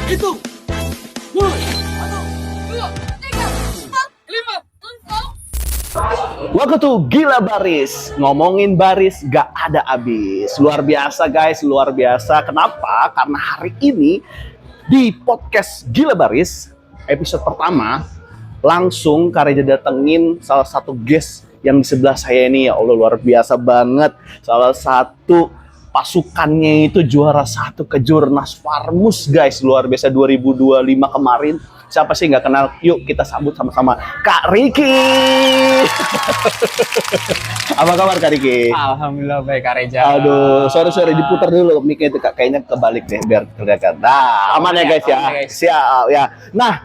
Hitung. Mulai. 1, 2, 3, 4, 5, 6. Welcome to Gila Baris. Ngomongin baris gak ada habis. Luar biasa guys, luar biasa. Kenapa? Karena hari ini di podcast Gila Baris episode pertama langsung Kareja datengin salah satu guest yang di sebelah saya ini. Ya Allah, luar biasa banget. Salah satu pasukannya itu juara 1 Kejurnas Farmus guys, luar biasa 2025 kemarin. Siapa sih nggak kenal? Yuk kita sambut sama-sama Kak Riki. Apa kabar Kak Riki? Alhamdulillah baik Kak Reja. Aduh, sorry diputar dulu mic-nya itu Kak, kayaknya kebalik deh biar kelihatan. Nah, aman ya guys ya. Siap ya. Nah,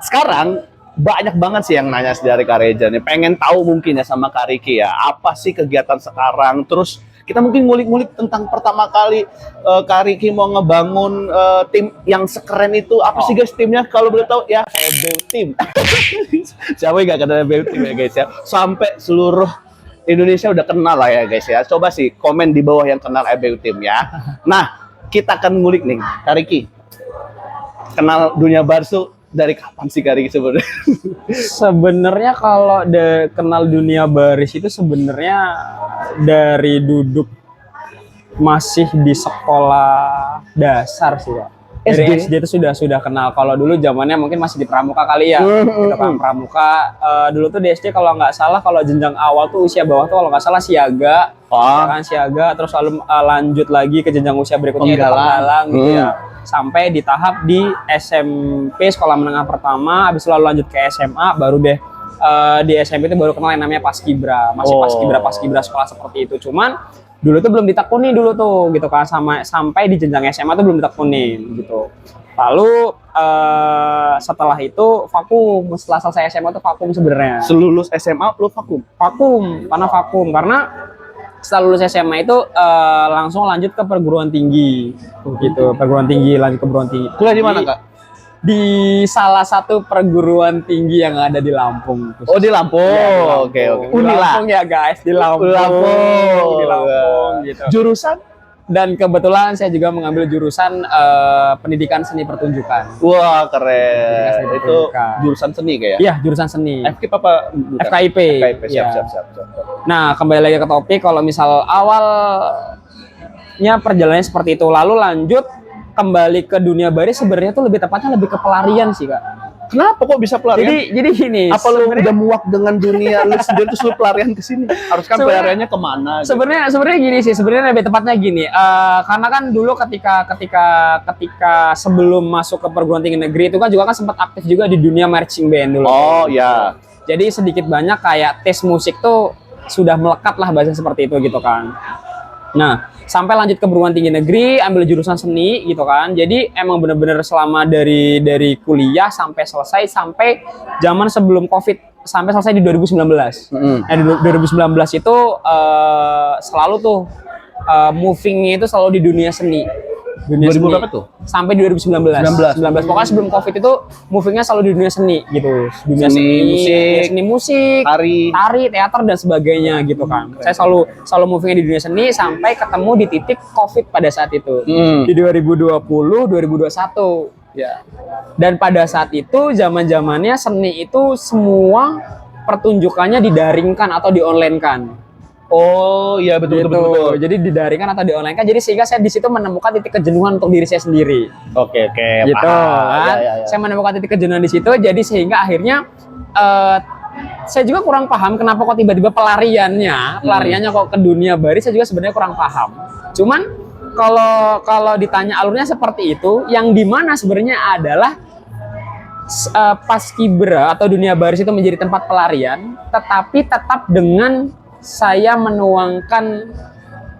sekarang banyak banget sih yang nanya dari Kak Reja nih. Pengen tahu mungkin ya sama Kak Riki ya, apa sih kegiatan sekarang? Terus kita mungkin ngulik-ngulik tentang pertama kali Kak Riki mau ngebangun tim yang sekeren itu. Apa sih guys timnya? Kalau boleh tahu ya, EBU Team. Siapa yang gak kenal EBU Team ya guys ya? Sampai seluruh Indonesia udah kenal lah ya guys ya. Coba sih komen di bawah yang kenal EBU Team ya. Nah, kita akan ngulik nih, Kak Riki. Kenal dunia barsu dari kapan sih Kak Riki sebenarnya? Sebenarnya kalau kenal dunia baris itu sebenarnya dari duduk masih di sekolah dasar sih Kak. Dari SD itu sudah kenal. Kalau dulu zamannya mungkin masih di pramuka kali ya. Gitu kan pramuka. Dulu tuh di SD kalau nggak salah, kalau jenjang awal tuh usia bawah tuh kalau nggak salah siaga. Kan siaga, terus lalu lanjut lagi ke jenjang usia berikutnya itu penggalang gitu ya. Sampai di tahap di SMP sekolah menengah pertama, habis lalu lanjut ke SMA, baru deh di SMP itu baru kenal yang namanya paskibra. Masih paskibra sekolah seperti itu. Cuman dulu tuh belum ditekuni dulu tuh gitu kan, sampai di jenjang SMA tuh belum ditekunin gitu. Lalu setelah itu vakum. Setelah selesai SMA tuh vakum sebenarnya. Selulus SMA lu vakum? Vakum karena setelah lulus SMA itu langsung lanjut ke perguruan tinggi gitu. Lanjut ke perguruan tinggi. Kuliah di mana Kak? Di salah satu perguruan tinggi yang ada di Lampung. Oh di Lampung. Ya, Oke. Di Lampung ya guys, di Lampung. Di Lampung gitu. Jurusan? Dan kebetulan saya juga mengambil jurusan pendidikan seni pertunjukan. Wah keren. Itu jurusan seni kayak? Iya, jurusan seni. FKIP apa? FKIP. Siap. Nah, kembali lagi ke topik. Kalau misal awalnya perjalanannya seperti itu, lalu lanjut kembali ke dunia baris, sebenarnya tuh lebih tepatnya lebih ke pelarian sih Kak. Kenapa kok bisa pelarian? Jadi gini. Apa lu udah muak dengan dunia lu sendiri terus lu pelarian ke sini? Harus kan pelariannya kemana? Gitu? Sebenarnya gini sih. Sebenarnya lebih tepatnya gini. Karena kan dulu ketika sebelum masuk ke perguruan tinggi negeri itu kan juga kan sempat aktif juga di dunia marching band dulu. Oh ya. Jadi sedikit banyak kayak tes musik tuh sudah melekat lah bahasa seperti itu gitu kan. Nah, sampai lanjut ke perguruan tinggi negeri, ambil jurusan seni gitu kan. Jadi emang bener-bener selama dari kuliah sampai selesai, sampai zaman sebelum COVID, sampai selesai di 2019. Nah, di 2019 itu selalu tuh movingnya itu selalu di dunia seni. 2000 berapa tuh? Sampai 2019. Pokoknya sebelum COVID itu movingnya selalu di dunia seni gitu. Dunia seni musik, tari, teater dan sebagainya gitu kan. Saya selalu movingnya di dunia seni sampai ketemu di titik COVID pada saat itu. Di 2020, 2021 ya. Dan pada saat itu zaman-zamannya seni itu semua pertunjukannya didaringkan atau di-online-kan. Oh iya betul. Jadi didaringkan atau di-online-kan. Jadi sehingga saya di situ menemukan titik kejenuhan untuk diri saya sendiri. Oke. Gitu kan. Ya. Saya menemukan titik kejenuhan di situ. Jadi sehingga akhirnya saya juga kurang paham kenapa kok tiba-tiba pelariannya kok ke dunia baris. Saya juga sebenarnya kurang paham. Cuman kalau ditanya alurnya seperti itu, yang dimana sebenarnya adalah paskibra atau dunia baris itu menjadi tempat pelarian, tetapi tetap dengan saya menuangkan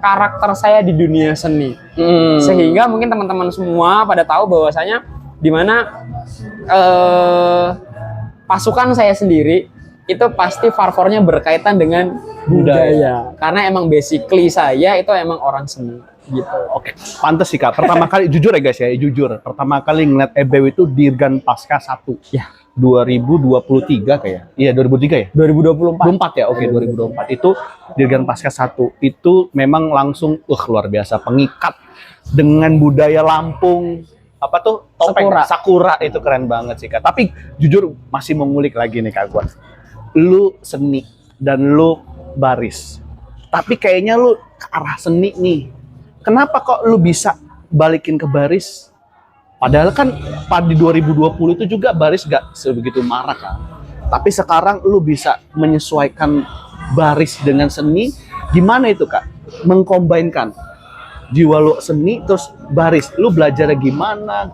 karakter saya di dunia seni. Sehingga mungkin teman-teman semua pada tahu bahwasanya di mana pasukan saya sendiri itu pasti farfornya berkaitan dengan budaya. Karena emang basically saya itu emang orang seni gitu. Oke, pantes sih Kak. Pertama kali jujur ya guys ya, pertama kali ngeliat EBW itu Dirgan Pasca 1. Ya. 2023 kayak. Iya, 2003 ya? 2024. 24 ya? Oke, 2024. Itu Dirgan Pasca 1. Itu memang langsung luar biasa pengikat dengan budaya Lampung. apa tuh topeng Sakura. sakura itu keren banget sih Kak. Tapi jujur masih mengulik lagi nih Kak gua. Lu seni dan lu baris. Tapi kayaknya lu ke arah seni nih. Kenapa kok lu bisa balikin ke baris? Padahal kan pada 2020 itu juga baris gak sebegitu marak kan. Tapi sekarang lu bisa menyesuaikan baris dengan seni. Gimana itu Kak? Mengkombinkan jiwa lu seni terus baris. Lu belajarnya gimana?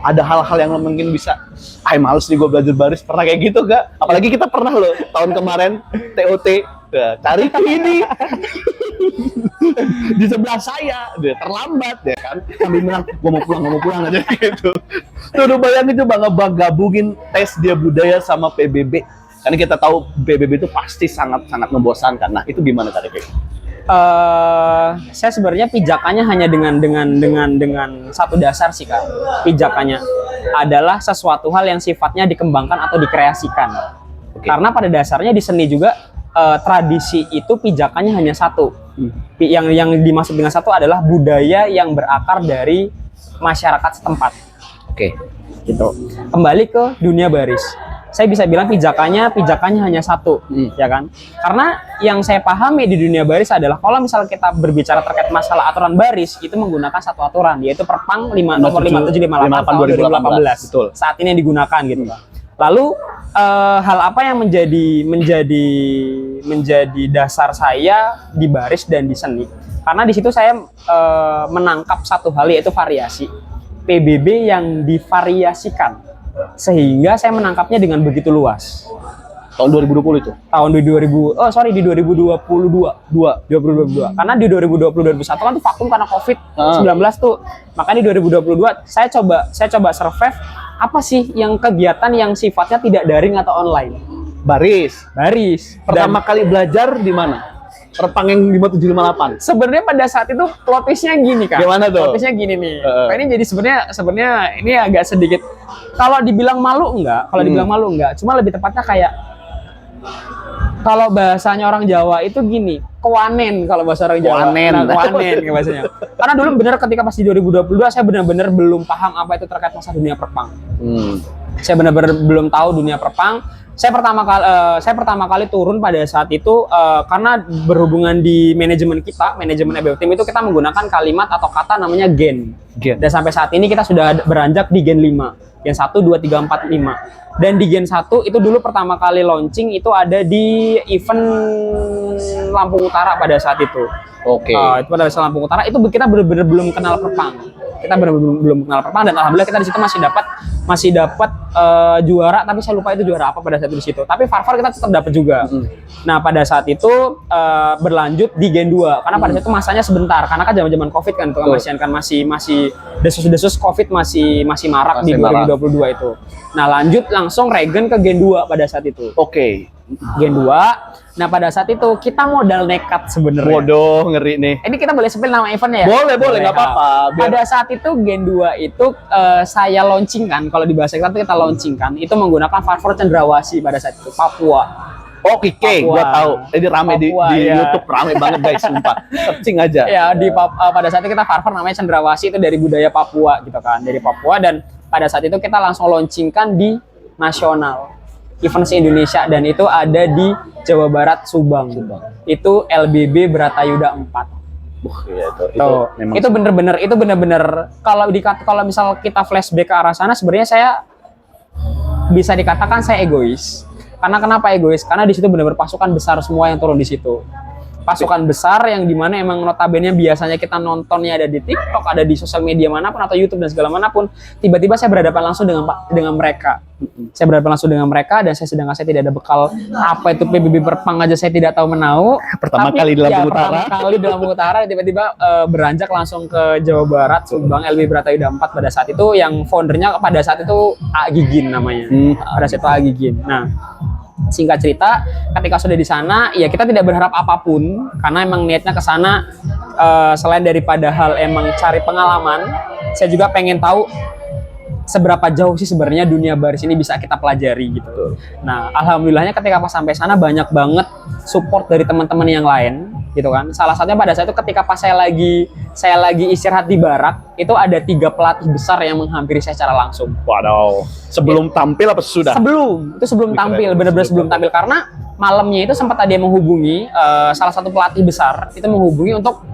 Ada hal-hal yang lo mungkin bisa, males nih gue belajar baris. Pernah kayak gitu gak? Apalagi kita pernah loh tahun kemarin TOT. Nah, cari ini di sebelah saya, dia terlambat ya kan. Kami bilang, gue mau pulang aja gitu. Tuh lu bayangin coba ngegabungin tes dia budaya sama PBB. Karena kita tahu PBB itu pasti sangat-sangat membosankan. Nah itu gimana Kak Devi? Saya sebenarnya pijakannya hanya dengan satu dasar sih Kak. Pijakannya adalah sesuatu hal yang sifatnya dikembangkan atau dikreasikan. Oke. Karena pada dasarnya di seni juga tradisi itu pijakannya hanya satu. Yang dimaksud dengan satu adalah budaya yang berakar dari masyarakat setempat. Oke. Gitu. Kembali ke dunia baris. Saya bisa bilang pijakannya hanya satu, ya kan? Karena yang saya pahami di dunia baris adalah kalau misalnya kita berbicara terkait masalah aturan baris, itu menggunakan satu aturan, yaitu Perpang nomor 5758 tahun 2018. Betul. Saat ini yang digunakan gitu, Pak. Lalu hal apa yang menjadi dasar saya di baris dan di seni? Karena di situ saya menangkap satu hal, yaitu variasi. PBB yang divariasikan. Sehingga saya menangkapnya dengan begitu luas. Tahun 2020 itu? Tahun di 2022. 2022. Karena di 2020 2021 kan tuh vakum karena Covid-19 tuh. Makanya di 2022 saya coba survive apa sih yang kegiatan yang sifatnya tidak daring atau online. Baris. Dan Pertama kali belajar di mana? Perpang yang 5758. sebenarnya pada saat itu plot twist-nya gini Kak. Gimana tuh? Plot twist-nya gini nih. Ini jadi sebenarnya ini agak sedikit, kalau dibilang malu enggak, cuma lebih tepatnya kayak kalau bahasanya orang Jawa itu gini, kewanen kalau bahasa orang Jawa. Kewanen bahasanya. Karena dulu bener ketika pas di 2022 saya benar-benar belum paham apa itu terkait masa dunia perpang. Saya benar-benar belum tahu dunia perpang. Saya pertama kali turun pada saat itu karena berhubungan di manajemen EBO Team itu kita menggunakan kalimat atau kata namanya gen. Dan sampai saat ini kita sudah beranjak di gen 5. Gen 1, 2, 3, 4, 5. Dan di gen 1 itu dulu pertama kali launching itu ada di event Lampung Utara pada saat itu. Oke. Itu pada saat Lampung Utara itu kita benar-benar belum kenal perpang. Kita benar-benar belum kenal perpang dan alhamdulillah kita di situ masih dapat juara, tapi saya lupa itu juara apa pada saat itu di situ. Tapi Farfar kita tetap dapat juga. Nah, pada saat itu berlanjut di Gen 2 karena pada saat itu masanya sebentar karena kan zaman-zaman Covid kan tuh masih desus-desus Covid masih marak di 2022 itu. Nah, lanjut langsung Regen ke Gen 2 pada saat itu. Oke. Gen 2. Nah, pada saat itu kita modal nekat sebenarnya. Waduh, ngeri nih. Ini kita boleh spill nama eventnya ya? Boleh, nggak apa-apa. Pada saat itu Gen 2 itu saya launching kan, kalau di bahasa kita launching kan, itu menggunakan Farfar Cendrawasih pada saat itu, Papua. Oke, gua tahu. Ini rame Papua, di ya. YouTube, rame banget guys, sumpah. Searching aja. Ya, pada saat itu kita Farfar namanya Cendrawasih, itu dari budaya Papua gitu kan, dari Papua, dan pada saat itu kita langsung launchingkan di nasional. Event se-Indonesia, dan itu ada di Jawa Barat, Subang. Itu LBB Bratayuda 4. Itu bener-bener kalau misal kita flashback ke arah sana, sebenarnya saya bisa dikatakan saya egois. Karena kenapa egois? Karena di situ benar-benar pasukan besar semua yang turun di situ. Pasukan besar yang dimana emang notabene biasanya kita nontonnya ada di TikTok, ada di sosial media manapun atau YouTube dan segala manapun. Tiba-tiba saya berhadapan langsung dengan mereka. Saya berhadapan langsung dengan mereka dan sedangkan saya tidak ada bekal apa itu PBB Perpang aja saya tidak tahu menau. Pertama kali di Lampung Utara. Pertama kali di Lampung Utara, tiba-tiba beranjak langsung ke Jawa Barat, Subang, LB Bratayuda 4 pada saat itu, yang foundernya pada saat itu A Gigin namanya. Pada saat itu A Gigin. Nah, singkat cerita, ketika sudah di sana, ya kita tidak berharap apapun karena emang niatnya ke sana selain daripada hal emang cari pengalaman, saya juga pengen tahu seberapa jauh sih sebenarnya dunia baris ini bisa kita pelajari gitu. Nah, alhamdulillahnya ketika pas sampai sana banyak banget support dari teman-teman yang lain gitu kan. Salah satunya pada saat itu ketika pas saya lagi istirahat di barak, itu ada 3 pelatih besar yang menghampiri saya secara langsung. Waduh. Sebelum tampil apa sesudah? Sebelum tampil, benar-benar sebelum tampil, karena malamnya itu sempat ada yang menghubungi salah satu pelatih besar itu menghubungi untuk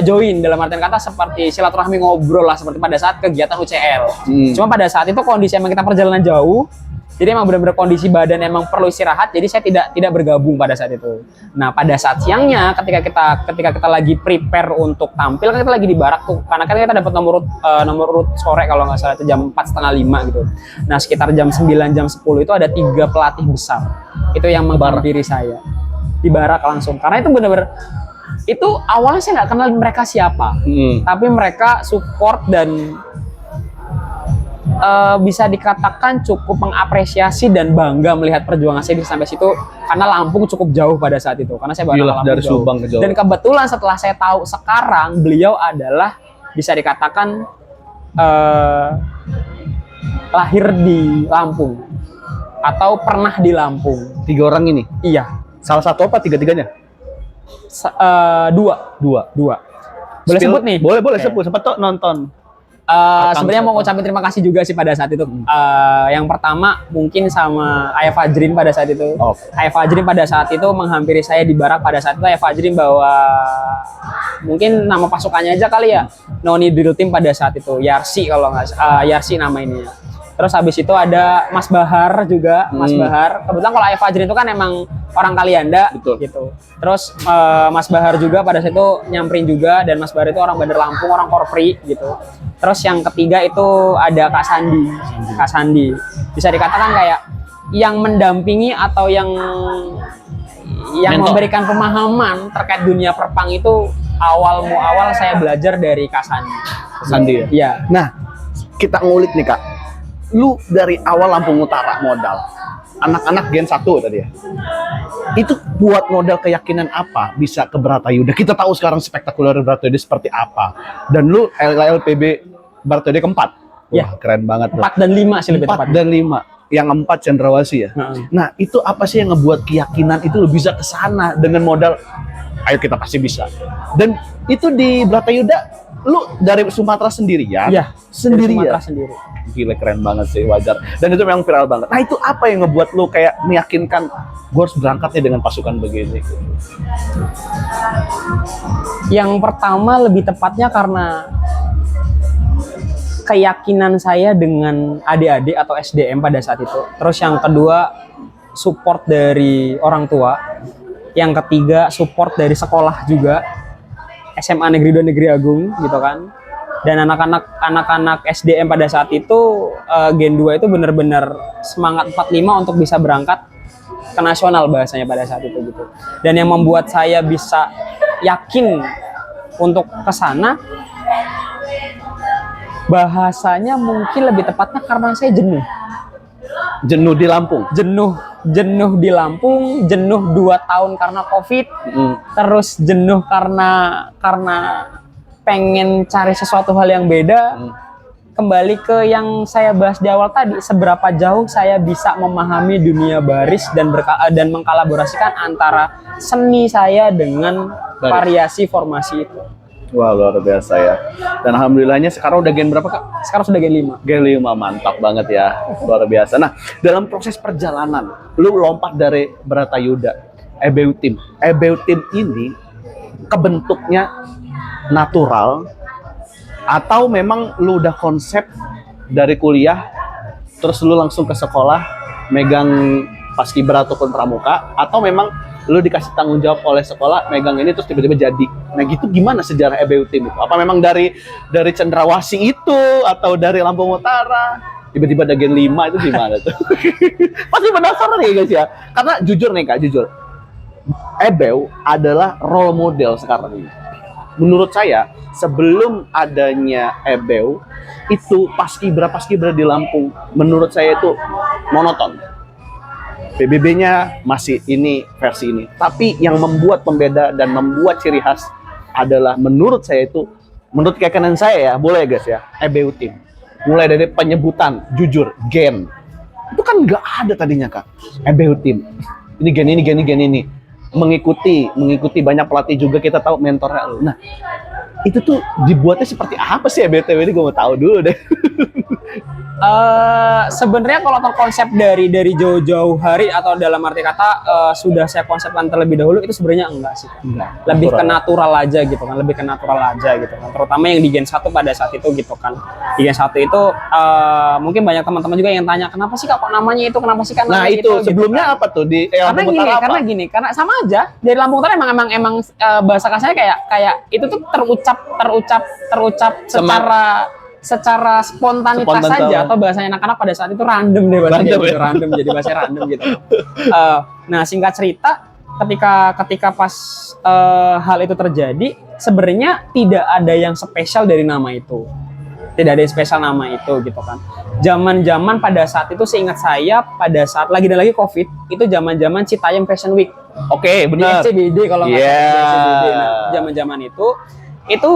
join, dalam artian kata seperti silaturahmi, ngobrol lah seperti pada saat kegiatan UCL. Cuma pada saat itu kondisi emang kita perjalanan jauh, jadi emang benar-benar kondisi badan emang perlu istirahat, jadi saya tidak bergabung pada saat itu. Nah pada saat siangnya ketika kita lagi prepare untuk tampil, kan kita lagi di barak tuh, karena kan kita dapat nomor urut sore kalau nggak salah itu jam 4:30 gitu. Nah sekitar jam 9 jam 10 itu ada 3 pelatih besar itu yang menghampiri saya di barak langsung, karena itu benar-benar itu awalnya saya nggak kenal mereka siapa, tapi mereka support dan bisa dikatakan cukup mengapresiasi dan bangga melihat perjuangan saya sampai situ, karena Lampung cukup jauh pada saat itu, karena saya baru dari Subang ke Jawa. Dan kebetulan setelah saya tahu sekarang beliau adalah bisa dikatakan lahir di Lampung atau pernah di Lampung. 3 orang ini? Iya. Salah satu apa tiga-tiganya? Dua. Boleh sebut nih? Boleh sebut. Sempat tuh nonton. Sebenarnya mau ngucapin terima kasih juga sih pada saat itu. Yang pertama mungkin sama Ayah Fajrin pada saat itu. Ayah Fajrin pada saat itu menghampiri saya di barak. Pada saat itu Ayah Fajrin bawa mungkin nama pasukannya aja kali ya, Noni Drill Team pada saat itu, Yarsi kalau nggak Yarsi nama ininya. Terus habis itu ada Mas Bahar juga, Mas Bahar. Kebetulan kalau Ayah Fajrin itu kan emang orang Kalianda. Betul. Gitu. Terus Mas Bahar juga pada saat itu nyamperin juga, dan Mas Bahar itu orang Bandar Lampung, orang Korpri gitu. Terus yang ketiga itu ada Kak Sandi. Bisa dikatakan kayak yang mendampingi atau yang memberikan pemahaman terkait dunia perpang itu awal saya belajar dari Kak Sandi. Ya? Iya. Nah, kita ngulik nih Kak. Lu dari awal Lampung Utara modal. Anak-anak Gen 1 tadi ya. Itu buat modal keyakinan apa bisa ke Bratayuda? Kita tahu sekarang spektakuler Bratayuda seperti apa. Dan lu LPB Bratayuda keempat. Wah, keren banget. 4 dan 5 sih lebih tepat. 4 dan 5. Yang 4 Cendrawasih ya. Nah, itu apa sih yang ngebuat keyakinan itu lu bisa ke sana dengan modal ayo kita pasti bisa. Dan itu di Bratayuda lu dari Sumatera sendirian? Iya, sendirian. Sumatera sendiri. Gila, keren banget sih, wajar. Dan itu memang viral banget. Nah itu apa yang ngebuat lu kayak meyakinkan gue harus berangkatnya dengan pasukan begini? Yang pertama lebih tepatnya karena keyakinan saya dengan adik-adik atau SDM pada saat itu. Terus yang kedua support dari orang tua. Yang ketiga support dari sekolah juga, SMA Negeri 2 Negeri Agung gitu kan. Dan anak-anak SDM pada saat itu Gen 2 itu benar-benar semangat 45 untuk bisa berangkat ke nasional bahasanya pada saat itu gitu. Dan yang membuat saya bisa yakin untuk ke sana bahasanya mungkin lebih tepatnya karena saya jenuh. Jenuh di Lampung? Jenuh di Lampung, jenuh 2 tahun karena COVID, terus jenuh karena pengen cari sesuatu hal yang beda. Kembali ke yang saya bahas di awal tadi, seberapa jauh saya bisa memahami dunia baris dan mengkolaborasikan antara seni saya dengan variasi formasi itu. Wah, luar biasa ya. Dan alhamdulillahnya sekarang udah gen berapa Kak? Sekarang sudah gen 5. Gen 5, mantap banget ya. Luar biasa. Nah, dalam proses perjalanan, lu lompat dari Bratayuda, EBU Team ini kebentuknya natural atau memang lu udah konsep dari kuliah terus lu langsung ke sekolah megang paskibra ataupun pramuka, atau memang lu dikasih tanggung jawab oleh sekolah megang ini terus tiba-tiba jadi? Nah gitu, gimana sejarah EBU Team itu? Apa memang dari Cendrawasih itu atau dari Lampung Utara tiba-tiba ada gen 5 itu gimana tuh? Pasti penasaran ya guys ya, karena jujur nih Kak, jujur EBU adalah role model sekarang ini. Menurut saya, sebelum adanya EBU, itu paskibra di Lampung, menurut saya itu monoton. PBB-nya masih ini, versi ini. Tapi yang membuat pembeda dan membuat ciri khas adalah menurut saya itu, menurut keyakinan saya ya, boleh ya guys ya, EBU Team. Mulai dari penyebutan, jujur, gen. Itu kan nggak ada tadinya Kak, EBU Team. Ini gen ini. mengikuti banyak pelatih juga, kita tahu mentornya lu. Nah, itu tuh dibuatnya seperti apa sih ya BTW ini, gue mau tahu dulu deh. Sebenarnya kalau terkonsep dari jauh-jauh hari atau dalam arti kata sudah saya konsepkan terlebih dahulu, itu sebenarnya enggak sih. Enggak. Lebih ke natural aja gitu kan, lebih ke natural aja gitu kan. Terutama yang di Gen 1 pada saat itu gitu kan. Di Gen 1 itu mungkin banyak teman-teman juga yang tanya, kenapa sih kok namanya itu, kenapa sih kan Nah namanya itu gitu sebelumnya kan. apa tuh di Karena Lampung Utara apa? karena sama aja dari Lampung Utara emang bahasa kasarnya kayak itu tuh terucap secara spontanitas Spontan saja, tahu. atau bahasanya anak-anak pada saat itu random deh bahasanya Random gitu, ya? random jadi bahasa random gitu. Nah singkat cerita, ketika pas hal itu terjadi, sebenarnya tidak ada yang spesial dari nama itu, tidak ada yang spesial nama itu gitu kan. Zaman pada saat itu seingat saya, pada saat lagi COVID itu zaman Citayam Fashion Week. Oke, benar. Di SCBD kalau nggak salah, di SCBD. Nah, zaman itu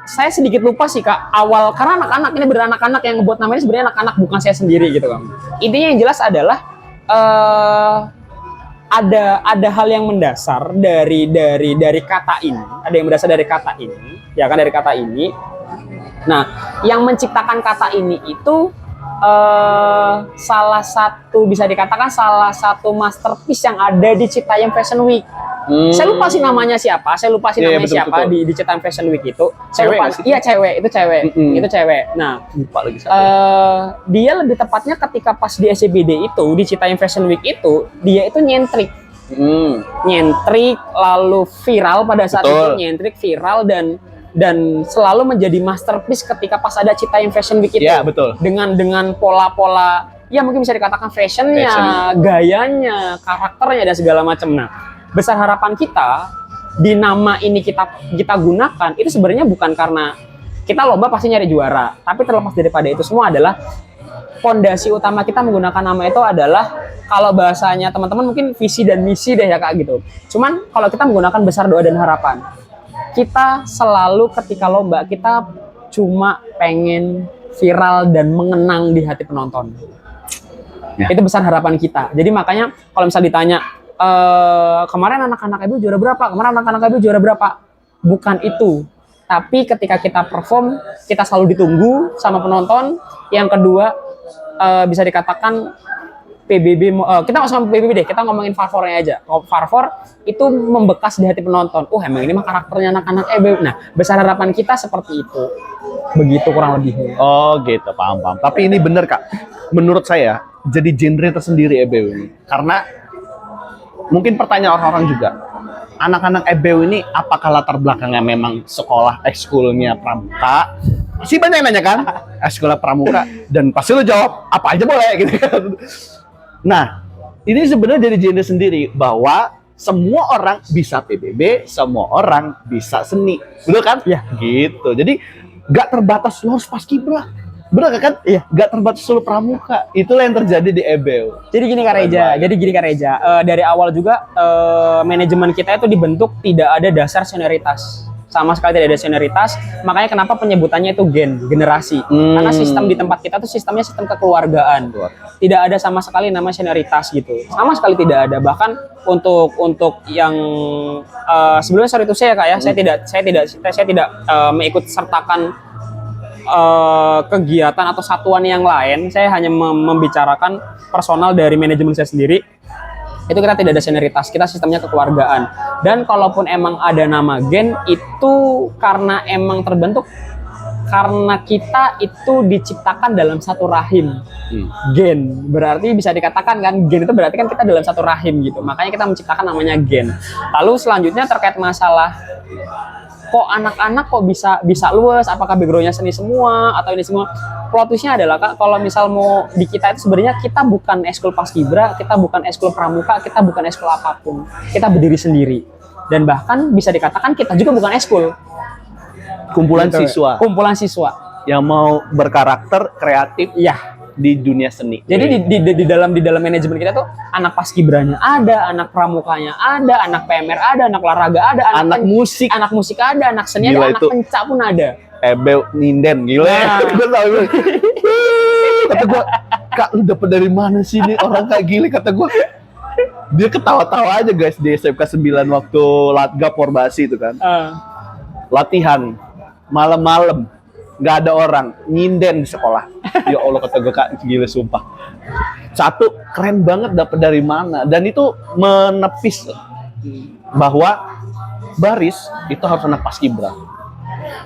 saya sedikit lupa sih Kak, awal, karena anak-anak ini beranak-anak yang ngebuat namanya sebenarnya anak-anak, bukan saya sendiri gitu kan. Intinya yang jelas adalah ada hal yang mendasar dari kata ini, ada yang mendasar dari kata ini, ya kan, dari kata ini. Nah, yang menciptakan kata ini itu bisa dikatakan salah satu masterpiece yang ada di Citayam Fashion Week. Saya lupa sih namanya siapa, Iya, betul. di Citayam Fashion Week itu. Saya Cewek lupa. nggak sih? Iya, cewek, itu cewek. Itu cewek. Nah, Lupa lagi satu. dia lebih tepatnya ketika pas di SCBD itu, di Citayam Fashion Week itu, dia itu nyentrik lalu viral pada saat Betul. itu, nyentrik viral dan selalu menjadi masterpiece ketika pas ada Citayam Fashion Week itu. Iya, betul. Dengan pola-pola, ya mungkin bisa dikatakan fashionnya, gayanya, karakternya dan segala macam. Nah, besar harapan kita di nama ini kita gunakan itu sebenarnya bukan karena kita lomba pasti nyari juara, tapi terlepas daripada itu semua adalah fondasi utama kita menggunakan nama itu adalah, kalau bahasanya teman-teman mungkin visi dan misi deh ya Kak gitu. Cuman kalau kita menggunakan besar doa dan harapan, kita selalu ketika lomba kita cuma pengen viral dan mengenang di hati penonton. Ya. Itu besar harapan kita. Jadi makanya kalau misal ditanya, kemarin anak-anak ibu juara berapa? Bukan itu. Tapi ketika kita perform, kita selalu ditunggu sama penonton. Yang kedua, bisa dikatakan PBB, kita nggak usah PBB deh, kita ngomongin Farfornya aja. Farfor itu membekas di hati penonton. Emang ini mah karakternya anak-anak EBW. Nah, besar harapan kita seperti itu. Begitu kurang lebihnya. Oh gitu, paham. Tapi ini bener Kak, menurut saya jadi genre tersendiri EBW ini. Karena mungkin pertanyaan orang-orang juga, anak-anak EBW ini apakah latar belakangnya memang sekolah ekskulnya pramuka? Masih banyak yang nanya kan, sekolah pramuka, dan pasti lo jawab apa aja boleh gitu kan. Nah, ini sebenarnya jadi genre sendiri, bahwa semua orang bisa PBB, semua orang bisa seni, betul kan? Iya. Gitu. Jadi nggak terbatas lo harus paskibra, bener kan? Iya. Nggak terbatas lo pramuka. Itulah yang terjadi di EBW. Jadi gini Kak Reza, dari awal juga manajemen kita itu dibentuk tidak ada dasar senioritas. Sama sekali tidak ada senioritas, makanya kenapa penyebutannya itu generasi. Karena sistem di tempat kita tuh sistemnya sistem kekeluargaan. Tidak ada sama sekali nama senioritas gitu. Sama sekali tidak ada. Bahkan untuk yang sebelumnya sorry itu saya Kak ya, saya tidak mengikut sertakan kegiatan atau satuan yang lain. Saya hanya membicarakan personal dari manajemen saya sendiri. Itu kita tidak ada senioritas, kita sistemnya kekeluargaan. Dan kalaupun emang ada nama gen, itu karena emang terbentuk karena kita itu diciptakan dalam satu rahim. Gen berarti bisa dikatakan kan, gen itu berarti kan kita dalam satu rahim gitu, makanya kita menciptakan namanya gen. Lalu selanjutnya terkait masalah kok anak-anak kok bisa luas, apakah backgroundnya seni semua atau ini semua. Plot twistnya adalah Kak, kalau misal mau di kita itu sebenarnya kita bukan ekskul paskibra, kita bukan ekskul pramuka, kita bukan ekskul apapun, kita berdiri sendiri. Dan bahkan bisa dikatakan kita juga bukan ekskul, Kumpulan gitu. siswa Kumpulan siswa yang mau berkarakter kreatif iya. di dunia seni. Jadi di dalam manajemen kita tuh anak paskibranya ada, anak pramukanya ada, anak PMR ada, anak olahraga ada, anak musik ada, anak seni Gila ada, itu. anak pencak pun ada. EBW Ninden gila. Nah. Gue tahu. Kata gue, Kak lu dapet dari mana sih ini orang kayak gini, kata gue. Dia ketawa-tawa aja guys di SMK 9 waktu Latga Porbasi itu kan. Latihan malam-malam, nggak ada orang, nyinden di sekolah. Ya Allah, kata gue, Kak, gila sumpah. Satu, keren banget dapat dari mana, dan itu menepis bahwa baris itu harus anak paskibra.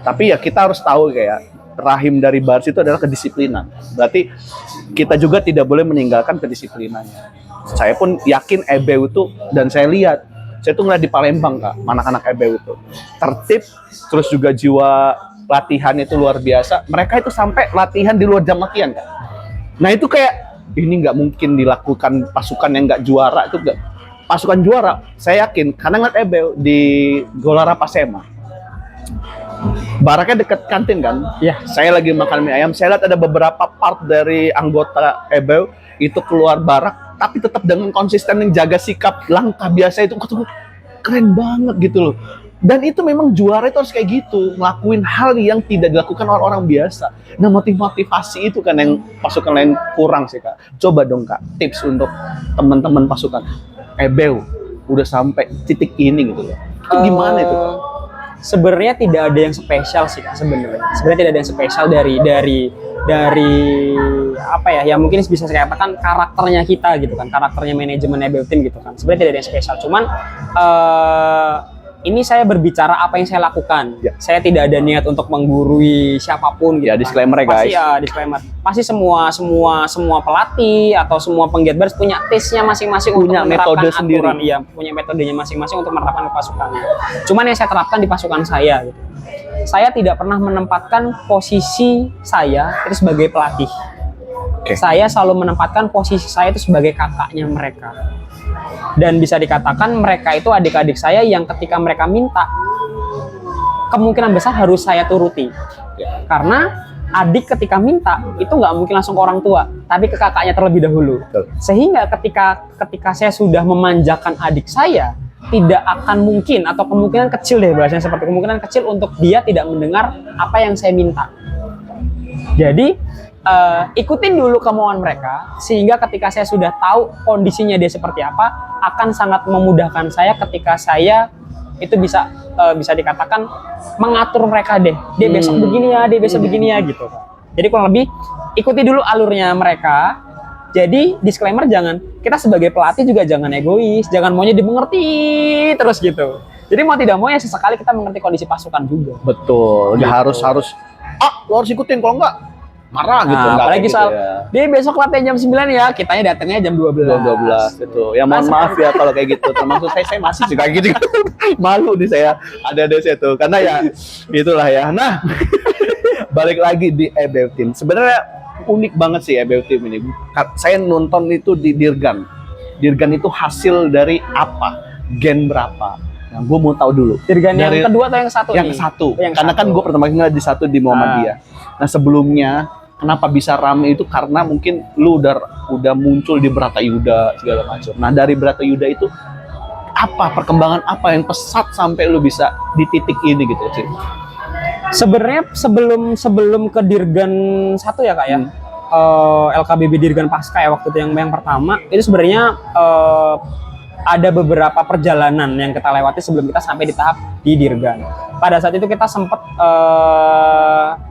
Tapi ya kita harus tahu kayak rahim dari baris itu adalah kedisiplinan. Berarti kita juga tidak boleh meninggalkan kedisiplinannya. Saya pun yakin EBU itu, dan saya lihat, saya tuh ngeliat di Palembang, Kak, anak-anak EBU itu tertib, terus juga jiwa latihan itu luar biasa. Mereka itu sampai latihan di luar jam latihan, Kak. Nah itu kayak, ini nggak mungkin dilakukan pasukan yang nggak juara, itu nggak. Pasukan juara, saya yakin, karena ngeliat EBU di Golara Pasema, baraknya dekat kantin kan. Iya. Saya lagi makan mie ayam, saya lihat ada beberapa part dari anggota EBU itu keluar barak, tapi tetap dengan konsisten yang jaga sikap langkah biasa itu. Keren banget gitu loh. Dan itu memang juara itu harus kayak gitu, ngelakuin hal yang tidak dilakukan orang-orang biasa. Nah, motivasi itu kan yang pasukan lain kurang sih, Kak. Coba dong, Kak, tips untuk teman-teman pasukan EBU udah sampai titik ini gitu loh. Itu gimana itu, Kak? Sebenarnya tidak ada yang spesial sih, Kak, sebenarnya. Sebenarnya tidak ada yang spesial dari apa ya? Ya mungkin bisa saya katakan karakternya kita gitu kan, karakternya manajemen EBU Team gitu kan. Sebenarnya tidak ada yang spesial, cuman ini saya berbicara apa yang saya lakukan. Ya. Saya tidak ada niat untuk menggurui siapapun gitu. Ya, disclaimer ya, guys. Pasti ya, disclaimer. Pasti semua pelatih atau semua penggiat baris punya taste-nya masing-masing untuk menerapkan metode aturan. sendiri. Iya, punya metodenya masing-masing untuk menerapkan ke pasukannya. Cuman yang saya terapkan di pasukan saya gitu. Saya tidak pernah menempatkan posisi saya itu sebagai pelatih. Oke. Saya selalu menempatkan posisi saya itu sebagai kakaknya mereka. Dan bisa dikatakan mereka itu adik-adik saya yang ketika mereka minta, kemungkinan besar harus saya turuti. Karena adik ketika minta itu nggak mungkin langsung ke orang tua, tapi ke kakaknya terlebih dahulu. Sehingga ketika saya sudah memanjakan adik saya, tidak akan mungkin, atau kemungkinan kecil deh bahasanya, seperti kemungkinan kecil untuk dia tidak mendengar apa yang saya minta. Jadi ikutin dulu kemauan mereka, sehingga ketika saya sudah tahu kondisinya dia seperti apa, akan sangat memudahkan saya ketika saya itu bisa dikatakan mengatur mereka deh. Dia besok begini ya, dia besok begini ya gitu. Jadi kurang lebih ikuti dulu alurnya mereka. Jadi disclaimer, kita sebagai pelatih juga jangan egois, jangan maunya dimengerti terus gitu. Jadi mau tidak mau ya sesekali kita mengerti kondisi pasukan juga. Betul. Gitu. Ya harus lo harus ikutin, kalau enggak marah gitu. Nah, apalagi gitu soal ya. dia besok latihan jam 9 ya, kitanya datangnya jam 12. 12 itu. Ya mohon maaf ya kalau kayak gitu. Termasuk saya masih juga gitu. Malu nih saya. Ada saya tuh. Karena ya itulah ya. Nah, balik lagi di EBU Team. Sebenarnya unik banget sih EBU Team ini. Saya nonton itu di Dirgan. Dirgan itu hasil dari apa? Gen berapa? Nah, gue mau tahu dulu. Dirgan yang kedua atau yang satu? Yang nih? satu. Yang Karena satu. kan gue pertama kali ngeliat di satu di Muhammadiyah. Nah, sebelumnya kenapa bisa rame itu karena mungkin lu udah muncul di Bratayuda segala macam. Nah, dari Bratayuda itu apa perkembangan apa yang pesat sampai lu bisa di titik ini gitu sih? Sebenarnya sebelum ke Dirgan 1 ya, Kak ya. LKBB Dirgan Pasca ya waktu itu yang pertama, itu sebenarnya ada beberapa perjalanan yang kita lewati sebelum kita sampai di tahap di Dirgan. Pada saat itu kita sempat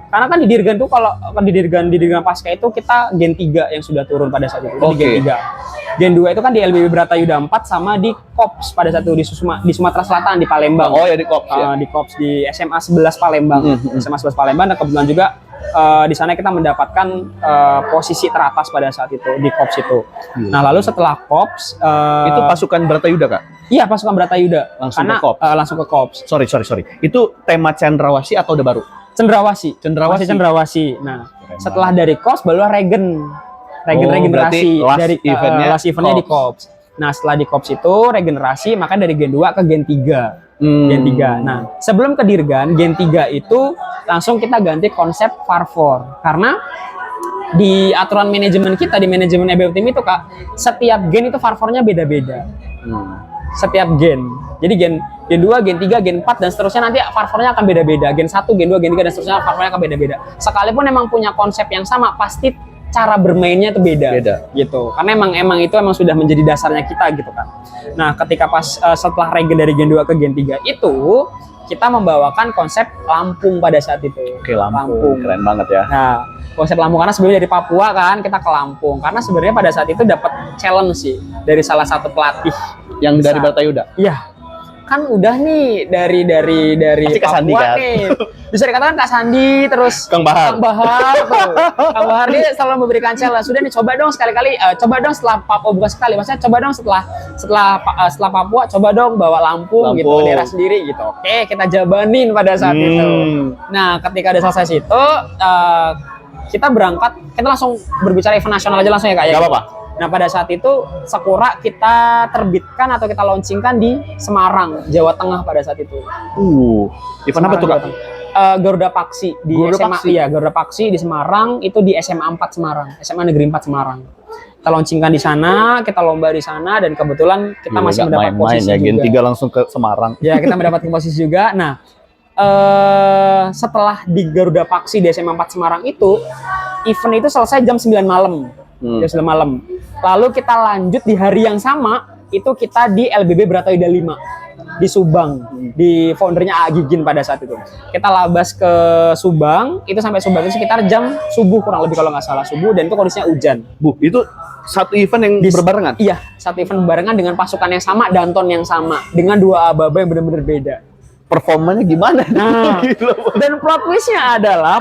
karena kan di Dirgan tuh, kalau di Dirgan Pasca itu kita Gen 3 yang sudah turun pada saat itu. Di Gen 3. Gen 2 itu kan di LBB Bratayuda 4 sama di Kops pada saat itu di Sumatera Selatan di Palembang. Oh ya, di Kops ya. Di Kops di SMA 11 Palembang. SMA 11 Palembang, dan kebetulan juga di sana kita mendapatkan posisi teratas pada saat itu di Kops itu. Nah, lalu setelah Kops itu pasukan Bratayuda, Kak? Iya, pasukan Bratayuda. Langsung ke Kops. Langsung ke Kops. Sorry. Itu tema Cendrawasih atau udah baru? Cendrawasih. Cendrawasih. Masih Cendrawasih. Nah, setelah dari Kops baru regenerasi last dari last eventnya di Kops. Nah, setelah di Kops itu regenerasi, maka dari Gen 2 ke Gen 3. Gen 3. Nah, sebelum ke Dirgan, Gen 3 itu langsung kita ganti konsep Farfor. Karena di aturan manajemen kita, di manajemen EBU Team itu, Kak, setiap gen itu Farfornya beda-beda. Setiap gen. Jadi gen 2, Gen 3, Gen 4 dan seterusnya nanti Farfornya akan beda-beda. Gen 1, Gen 2, Gen 3 dan seterusnya Farfornya akan beda-beda. Sekalipun memang punya konsep yang sama, pasti cara bermainnya itu beda. Beda. Gitu. Karena emang itu sudah menjadi dasarnya kita gitu kan. Nah, ketika pas setelah regen dari Gen 2 ke Gen 3 itu kita membawakan konsep Lampung pada saat itu. Oke, Lampung. Keren banget ya. Nah, konsep Lampung karena sebenarnya dari Papua kan kita ke Lampung. Karena sebenarnya pada saat itu dapat challenge sih dari salah satu pelatih Yang dari Bratayuda. Iya. Kan udah nih dari Pasti Kak Sandi, Papua kan? nih. Bisa dikatakan Kak Sandi terus Kang Bahar. Kang Bahar tuh. Kang Bahar dia selalu memberikan challenge. Sudah nih coba dong sekali-kali coba dong setelah Papua bukan sekali. Maksudnya coba dong setelah Papua coba dong bawa Lampung gitu ke daerah sendiri gitu. Oke, kita jabanin pada saat itu. Nah, ketika udah selesai situ kita berangkat, kita langsung berbicara event nasional aja langsung ya Kak ya. Gak apa-apa. Nah, pada saat itu Sakura kita terbitkan atau kita launchingkan di Semarang, Jawa Tengah pada saat itu. Event apa tuh Kak? Garuda Paksi di Garuda SMA. Paksi? Iya, Garuda Paksi di Semarang, itu di SMA 4 Semarang, SMA Negeri 4 Semarang. Kita launchingkan di sana, kita lomba di sana, dan kebetulan kita masih mendapat posisi ya, juga. Gen 3 langsung ke Semarang. Ya, kita mendapatkan posisi juga. Nah, setelah di Garuda Paksi di SMA 4 Semarang itu, event itu selesai jam 9 malam. Jam 9 malam. Lalu kita lanjut di hari yang sama, itu kita di LBB Bratayuda 5 di Subang, di foundernya A. Gigin pada saat itu. Kita labas ke Subang, itu sampai Subang itu sekitar jam subuh kurang lebih kalau nggak salah subuh, dan itu kondisinya hujan. Bu, itu satu event yang berbarengan? Iya, satu event berbarengan dengan pasukan yang sama, danton yang sama, dengan dua aba-aba yang benar-benar beda. Performanya gimana? Nah, dan plot twist-nya adalah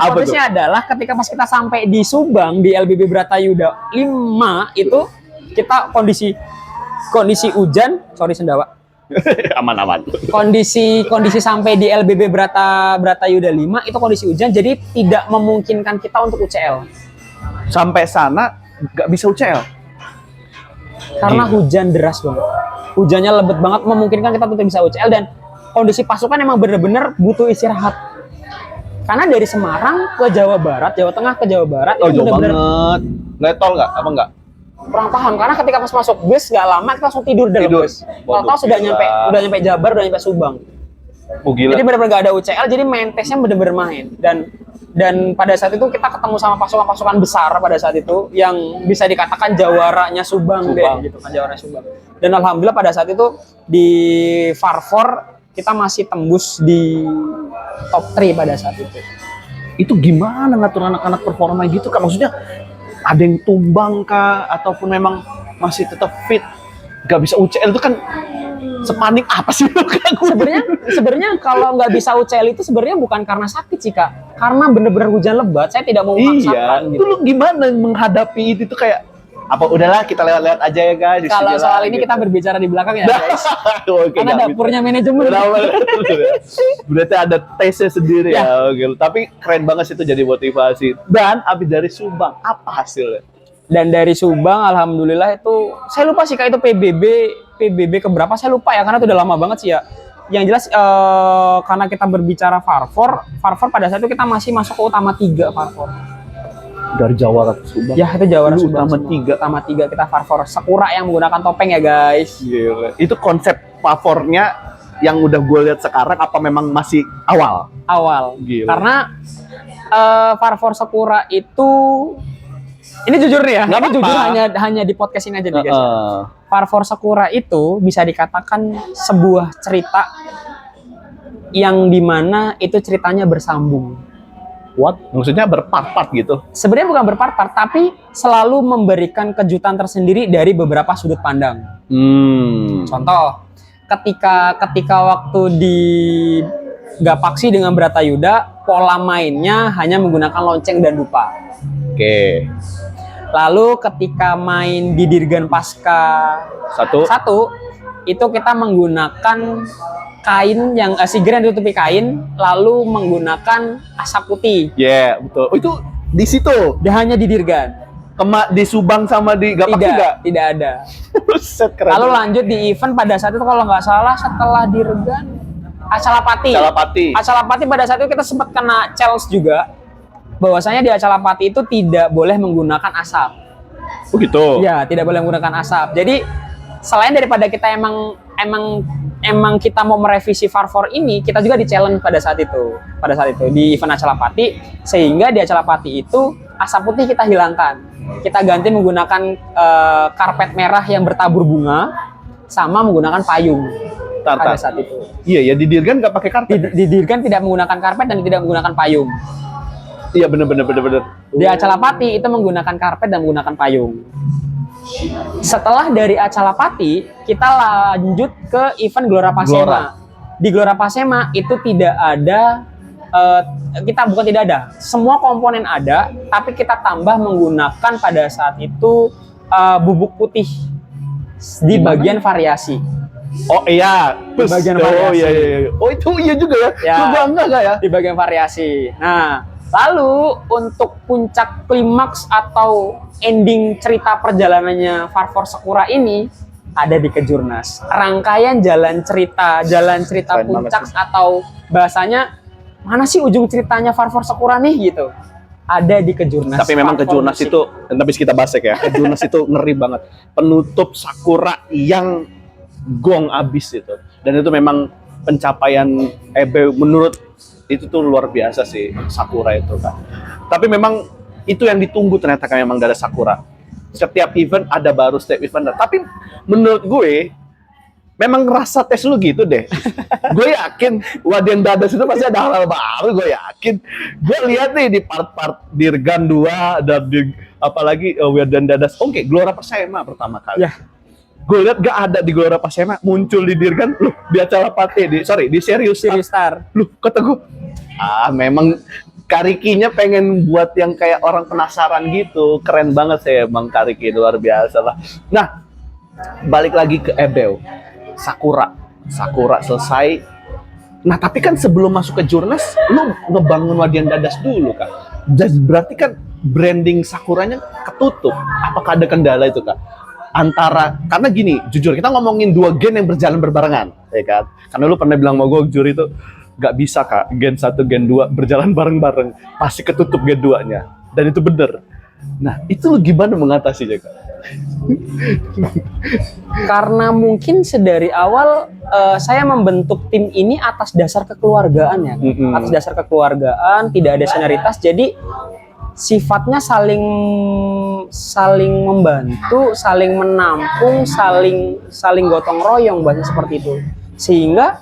ketika pas kita sampai di Subang di LBB Bratayuda 5 itu kita kondisi hujan, sorry sendawa. Aman-aman. Kondisi sampai di LBB Bratayuda 5 itu kondisi hujan, jadi tidak memungkinkan kita untuk UCL. Sampai sana nggak bisa UCL. Karena hujan deras banget. Hujannya lebat banget, memungkinkan kita tidak bisa UCL, dan kondisi pasukan emang bener-bener butuh istirahat. Karena dari Semarang ke Jawa Barat, Jawa Tengah ke Jawa Barat, Oh, itu jauh bener-bener banget. Ngetol nggak? Apa nggak? kurang paham. Karena ketika pas masuk bus nggak lama kita langsung tidur dalam bus. Tahu sudah nyampe Jabar, udah nyampe Subang. Oh, gila. Jadi bener-bener nggak ada UCL, jadi main testnya bener-bener main. Dan pada saat itu kita ketemu sama pasukan-pasukan besar pada saat itu yang bisa dikatakan jawaranya Subang. Deh, gitu kan, jawaranya Subang. Dan alhamdulillah pada saat itu di Farfor kita masih tembus di top 3 pada saat itu. Itu gimana ngatur anak-anak performa gitu Kak? Maksudnya ada yang tumbang kah? Ataupun memang masih tetap fit? Gak bisa UCL itu kan sepanik apa sih? Sebenarnya kalau nggak bisa UCL itu sebenarnya bukan karena sakit sih Kak. Karena bener-bener hujan lebat, saya tidak mau memaksakan. Itu lu gimana menghadapi itu tuh kayak apa udahlah kita lewat-lewat aja ya guys. Kalau soal ini kita berbicara di belakang ya guys. Oke, karena dapurnya manajemen. Berarti ada tesnya sendiri ya. Oke. Tapi keren banget sih itu jadi motivasi. Dan abis dari Subang apa hasilnya? Dan dari Subang alhamdulillah itu saya lupa sih Kak, itu PBB keberapa saya lupa ya, karena itu udah lama banget sih ya. Yang jelas karena kita berbicara Farfor pada saat itu kita masih masuk ke utama 3 Farfor. Dari Jawa ke Subang. Ya, itu Jawa Subang. Utama 3 kita Farfor. Sakura yang menggunakan topeng ya guys. Gila. Itu konsep Farfornya yang udah gue lihat sekarang apa memang masih awal? Awal. Gila. Karena Farfor Sakura itu ini jujur nih ya. Nggak ini apa-apa. jujur hanya di podcast ini aja nih guys. Farfor Sakura itu bisa dikatakan sebuah cerita yang dimana itu ceritanya bersambung. What? Maksudnya berpart-part gitu? Sebenarnya bukan berpart-part, tapi selalu memberikan kejutan tersendiri dari beberapa sudut pandang. Contoh, ketika waktu di Gapaksi dengan Bratayuda, pola mainnya hanya menggunakan lonceng dan dupa. Oke. Lalu ketika main di Dirgan Pasca 1, itu kita menggunakan kain yang Sigren ditutupi kain, lalu menggunakan asap putih. Yeah, betul. Oh, itu di situ. Dia hanya di Dirgan. Di Subang sama di Gapak juga? Tidak ada. Buset, keren. Lalu lanjut di event pada saat itu kalau nggak salah setelah Dirgan, Acalapati pada saat itu kita sempat kena challenge juga, bahwasanya di Acalapati itu tidak boleh menggunakan asap. Oh gitu? Ya, tidak boleh menggunakan asap. Jadi selain daripada kita emang kita mau merevisi Farfor ini, kita juga di challenge pada saat itu di event Acalapati, sehingga di Acalapati itu asap putih kita hilangkan. kita ganti menggunakan karpet merah yang bertabur bunga sama menggunakan payung pada saat itu. Iya ya, di Dirgan nggak pakai karpet. Di Dirgan tidak menggunakan karpet dan tidak menggunakan payung. Iya bener. Di Acalapati itu menggunakan karpet dan menggunakan payung. Setelah dari Acalapati, kita lanjut ke event Gelora Pasema. Gelora. Di Gelora Pasema itu tidak ada, tidak ada. Semua komponen ada, tapi kita tambah menggunakan pada saat itu bubuk putih di bagian variasi. Oh iya, Di bagian variasi. Oh iya. Oh itu iya juga ya. Ya. Lu bangga gak ya? Di bagian variasi. Nah, lalu untuk puncak klimaks atau ending cerita perjalanannya Far Force Sakura ini ada di Kejurnas. Rangkaian jalan cerita Keren puncak banget atau bahasanya mana sih ujung ceritanya Far Force Sakura nih gitu. Ada di Kejurnas. Tapi memang Far Force Kejurnas Music. itu, tapi kita bahas ya. Kejurnas itu ngeri banget. Penutup Sakura yang gong abis itu. Dan itu memang pencapaian EB menurut itu tuh luar biasa sih Sakura itu kan. Tapi memang itu yang ditunggu ternyata kan memang dari Sakura. Setiap event ada baru setiap event. Tapi menurut gue memang rasa tes lu gitu deh. Gue yakin Wadian Dadas itu pasti ada hal-hal baru, gue yakin. Gue lihat nih di part-part Dirgan 2 dan apalagi Wadian Dadas. Oke, Gelora Persema pertama kali. Ya. Gue lihat gak ada di Gelora Pasema, muncul di Dirgan, loh di Acalapati, di Serius Star. Loh kata gue, memang Karikinya pengen buat yang kayak orang penasaran gitu, keren banget sih emang Kariki, luar biasa lah. Nah, balik lagi ke Ebel, Sakura selesai. Nah tapi kan sebelum masuk ke Jurnas, lu ngebangun Wadian Dadas dulu kan, jadi berarti kan branding Sakuranya ketutup. Apakah ada kendala itu kak? Karena gini, jujur kita ngomongin dua gen yang berjalan berbarengan, ya kan? Karena lu pernah bilang sama gue, jujur itu nggak bisa kak, gen 1, gen 2 berjalan bareng-bareng, pasti ketutup gen 2-nya, dan itu bener. Nah itu lu gimana mengatasinya kak? Karena mungkin sedari awal saya membentuk tim ini atas dasar kekeluargaan ya, atas dasar kekeluargaan, tidak ada senioritas, jadi sifatnya saling membantu, saling menampung, saling gotong royong, bahasa seperti itu. Sehingga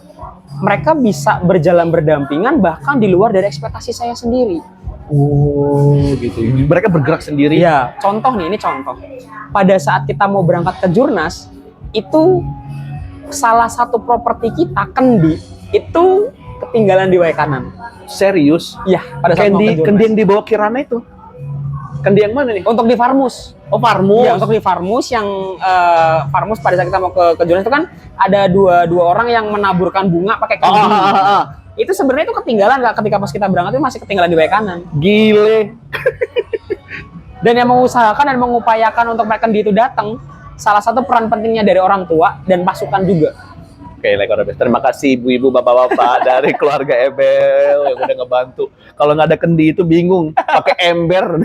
mereka bisa berjalan berdampingan bahkan di luar dari ekspektasi saya sendiri. Oh gitu. Mereka bergerak sendiri. Ya, contoh nih, ini contoh. Pada saat kita mau berangkat ke Jurnas, itu salah satu properti kita, Kendi, itu ketinggalan di Waikanan. Serius? Iya, pada saat mau ke Jurnas. Kendi yang dibawa Kirana itu? Kendi yang mana nih? Untuk di Farmus. Oh Farmus. Iya, untuk di Farmus yang Farmus pada saat kita mau ke Jurnas itu kan ada dua orang yang menaburkan bunga pakai kendi. Itu sebenarnya itu ketinggalan nggak, ketika pas kita berangkat itu masih ketinggalan di Waikanan. Gile. Dan yang mengusahakan dan mengupayakan untuk mereka itu datang, salah satu peran pentingnya dari orang tua dan pasukan juga. Oke, terima kasih ibu-ibu, bapak-bapak dari keluarga Ebel yang udah ngebantu. Kalau nggak ada Kendi itu bingung, pakai ember.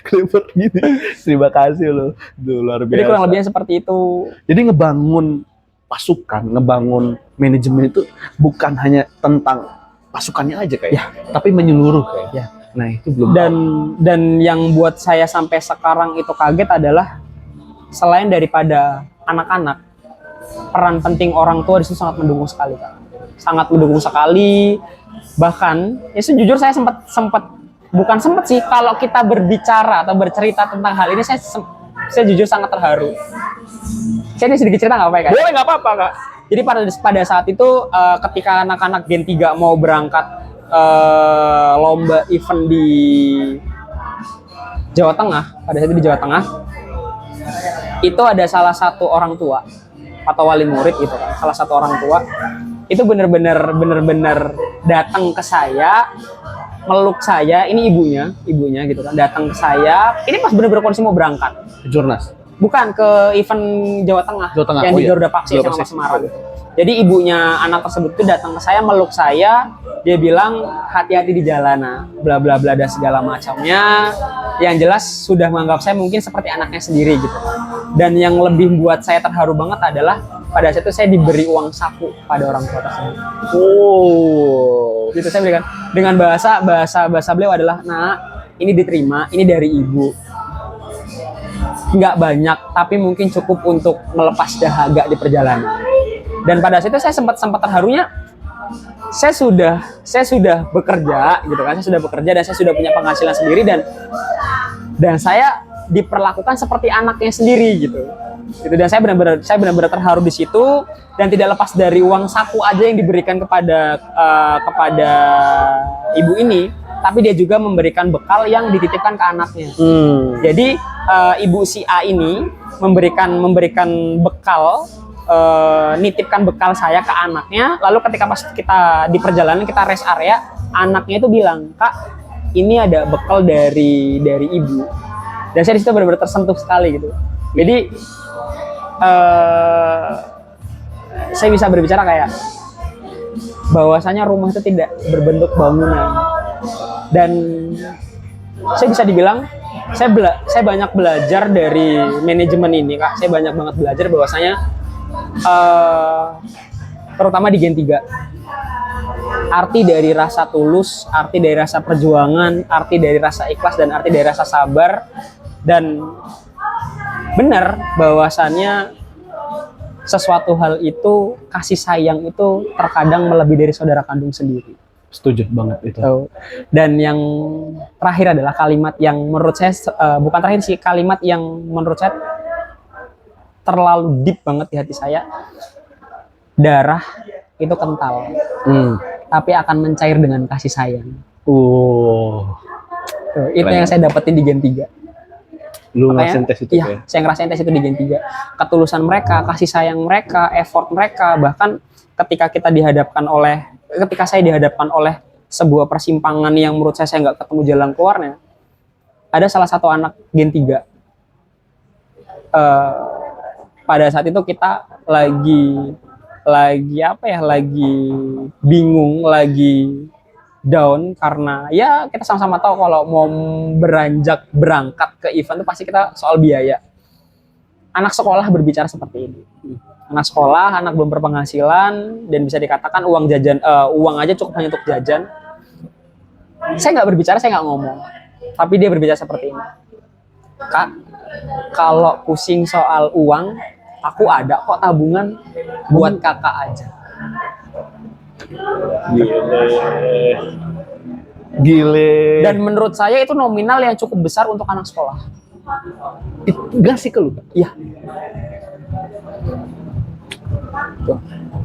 Kleber gini. Terima kasih loh. Duh, luar biasa. Jadi kurang lebihnya seperti itu. Jadi ngebangun pasukan, ngebangun manajemen itu bukan hanya tentang pasukannya aja kayak, tapi menyeluruh kayak. Ya. Nah itu belum. Dan yang buat saya sampai sekarang itu kaget adalah selain daripada anak-anak, peran penting orang tua di situ sangat mendukung sekali, Kak. Sangat mendukung sekali. Bahkan, ya sejujur saya bukan sempat sih, kalau kita berbicara atau bercerita tentang hal ini, saya jujur sangat terharu. Saya ini sedikit cerita nggak apa-apa ya, Kak? Boleh, nggak apa-apa Kak. Jadi pada saat itu ketika anak-anak Gen 3 mau berangkat lomba event di Jawa Tengah, pada saat itu di Jawa Tengah, itu ada salah satu orang tua atau wali murid itu kan, salah satu orang tua itu bener-bener datang ke saya, meluk saya, ini ibunya gitu kan, datang ke saya, ini pas bener-bener kondisi mau berangkat. Jurnas. Bukan, ke event Jawa Tengah, yang di Garuda Paksi sama Semarang. Jadi ibunya anak tersebut itu datang ke saya, meluk saya, dia bilang hati-hati di jalanan, bla bla bla dan segala macamnya. Yang jelas sudah menganggap saya mungkin seperti anaknya sendiri gitu. Dan yang lebih buat saya terharu banget adalah pada saat itu saya diberi uang saku pada orang tua tersebut. Oh, Gitu saya berikan dengan bahasa beliau adalah, "Nak, ini diterima, ini dari ibu. Nggak banyak, tapi mungkin cukup untuk melepas dahaga di perjalanan." Dan pada saat itu saya sempat terharunya, saya sudah bekerja gitu kan, saya sudah bekerja dan saya sudah punya penghasilan sendiri, dan saya diperlakukan seperti anaknya sendiri gitu. Dan saya benar-benar terharu di situ, dan tidak lepas dari uang saku aja yang diberikan kepada ibu ini, tapi dia juga memberikan bekal yang dititipkan ke anaknya. Jadi ibu si A ini memberikan bekal, nitipkan bekal saya ke anaknya. Lalu ketika pas kita di perjalanan, kita rest area, anaknya itu bilang, "Kak, ini ada bekal dari ibu." Dan saya di situ benar-benar tersentuh sekali gitu. Jadi saya bisa berbicara kayak bahwasanya rumah itu tidak berbentuk bangunan, dan saya bisa dibilang saya banyak belajar dari manajemen ini, Kak. Saya banyak banget belajar bahwasanya terutama di Gen 3, arti dari rasa tulus, arti dari rasa perjuangan, arti dari rasa ikhlas, dan arti dari rasa sabar. Dan benar bahwasannya sesuatu hal itu, kasih sayang itu terkadang melebihi dari saudara kandung sendiri. Setuju banget itu. Dan yang terakhir adalah kalimat yang menurut saya, bukan terakhir sih, kalimat yang menurut saya terlalu deep banget di hati saya. Darah itu kental, tapi akan mencair dengan kasih sayang. Itu yang saya dapetin di Gen 3. Lu ngerasain tes itu ya? Saya ngerasain tes itu di Gen 3. Ketulusan mereka, kasih sayang mereka, effort mereka. Bahkan ketika saya dihadapkan oleh sebuah persimpangan yang menurut saya nggak ketemu jalan keluarnya, ada salah satu anak Gen 3. Pada saat itu kita lagi bingung, lagi down, karena ya kita sama-sama tahu kalau mau berangkat ke event itu pasti kita soal biaya. Anak sekolah berbicara seperti ini. Anak sekolah, anak belum berpenghasilan, dan bisa dikatakan uang aja cukup hanya untuk jajan. Saya nggak berbicara, saya nggak ngomong, tapi dia berbicara seperti ini. "Kak, kalau pusing soal uang, aku ada kok tabungan buat kakak aja." Gile. Dan menurut saya itu nominal yang cukup besar untuk anak sekolah. Enggak sih ke lu? Iya.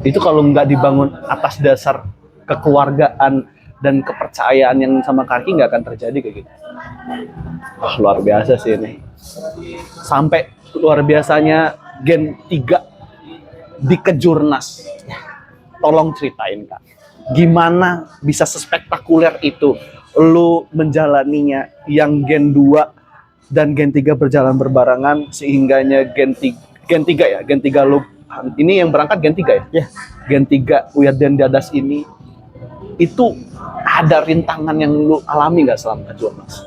Itu kalau nggak dibangun atas dasar kekeluargaan dan kepercayaan yang sama kaki, nggak akan terjadi kayak gitu. Luar biasa sih ini. Sampai luar biasanya Gen 3 di Kejurnas. Tolong ceritain, Kak. Gimana bisa sespektakuler itu lu menjalaninya, yang Gen 2 dan Gen 3 berjalan berbarengan, sehingganya Gen 3 lu ini yang berangkat Gen 3 ya? Ya. Gen 3 Uyarden Dadas ini, itu ada rintangan yang lu alami nggak selama Kejurnas?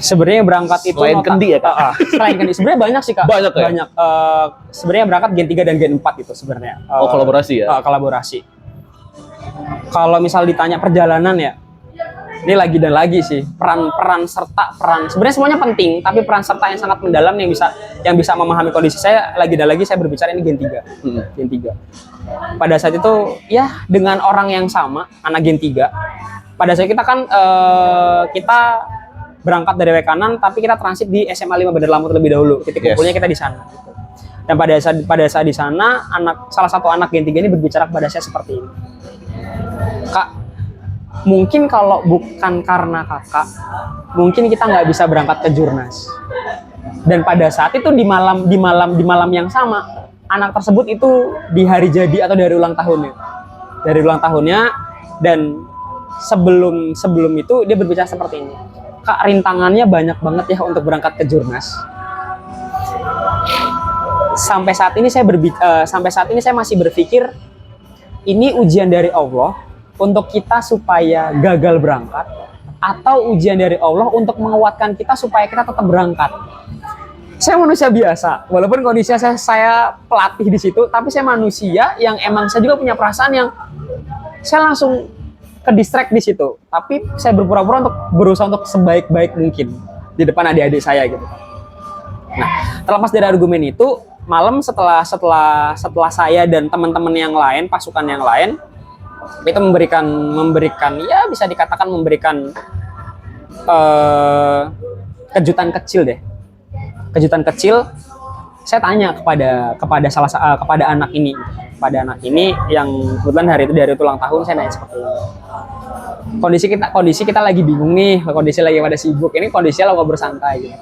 Sebenarnya berangkat itu selain kendi ya, Kak? Selain kendi sebenarnya banyak sih, Kak. Banyak ya? Banyak. Sebenarnya berangkat Gen 3 dan Gen 4 itu sebenarnya. Kolaborasi ya? Kolaborasi. Kalau misal ditanya perjalanan ya, ini lagi dan lagi sih, peran serta sebenarnya semuanya penting, tapi peran serta yang sangat mendalam yang bisa memahami kondisi saya. Lagi dan lagi saya berbicara ini Gen 3. Gen 3. Pada saat itu ya dengan orang yang sama, anak Gen 3. Pada saat kita kan kita berangkat dari Wekanan, tapi kita transit di SMA 5 Bandar Lampung terlebih dahulu. Titik kumpulnya kita di sana. Gitu. Dan pada saat di sana, salah satu anak Gen 3 ini berbicara kepada saya seperti ini. "Kak, mungkin kalau bukan karena kakak, mungkin kita nggak bisa berangkat ke Jurnas." Dan pada saat itu di malam yang sama, anak tersebut itu di hari jadi atau dari ulang tahunnya, dan sebelum itu dia berbicara seperti ini. "Kak, rintangannya banyak banget ya untuk berangkat ke Jurnas. Sampai saat ini saya masih berpikir ini ujian dari Allah untuk kita supaya gagal berangkat, atau ujian dari Allah untuk menguatkan kita supaya kita tetap berangkat." Saya manusia biasa, walaupun kondisinya saya pelatih di situ, tapi saya manusia yang emang saya juga punya perasaan yang saya langsung ke distract di situ. Tapi saya berpura-pura untuk berusaha untuk sebaik-baik mungkin di depan adik-adik saya gitu. Nah, terlepas dari argumen itu, malam setelah saya dan teman-teman yang lain, pasukan yang lain itu memberikan ya bisa dikatakan memberikan kejutan kecil deh. Kejutan kecil. Saya tanya kepada anak ini, yang kebetulan hari itu ulang tahun, saya nanya seperti ini. Kondisi kita lagi bingung nih, kondisi lagi pada sibuk. Ini kondisinya lo ngobrol bersantai gitu.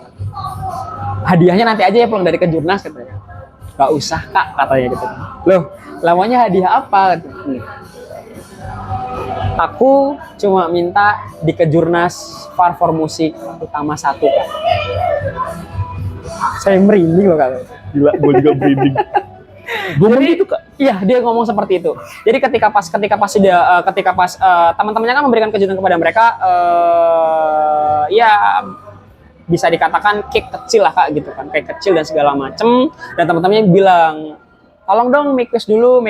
Hadiahnya nanti aja ya pulang dari Kejurnas katanya. Gak usah Kak katanya gitu. Loh, lamanya hadiah apa? Aku cuma minta di Kejurnas Far For Music utama 1 Kak. Saya merinding loh Kak. Gila, gue juga merinding. Jadi itu Kak. Iya, dia ngomong seperti itu. Jadi ketika pas teman-temannya kan memberikan kejutan kepada mereka, ya bisa dikatakan cake kecil lah Kak gitu kan, cake kecil dan segala macem. Dan teman-temannya bilang, tolong dong make wish dulu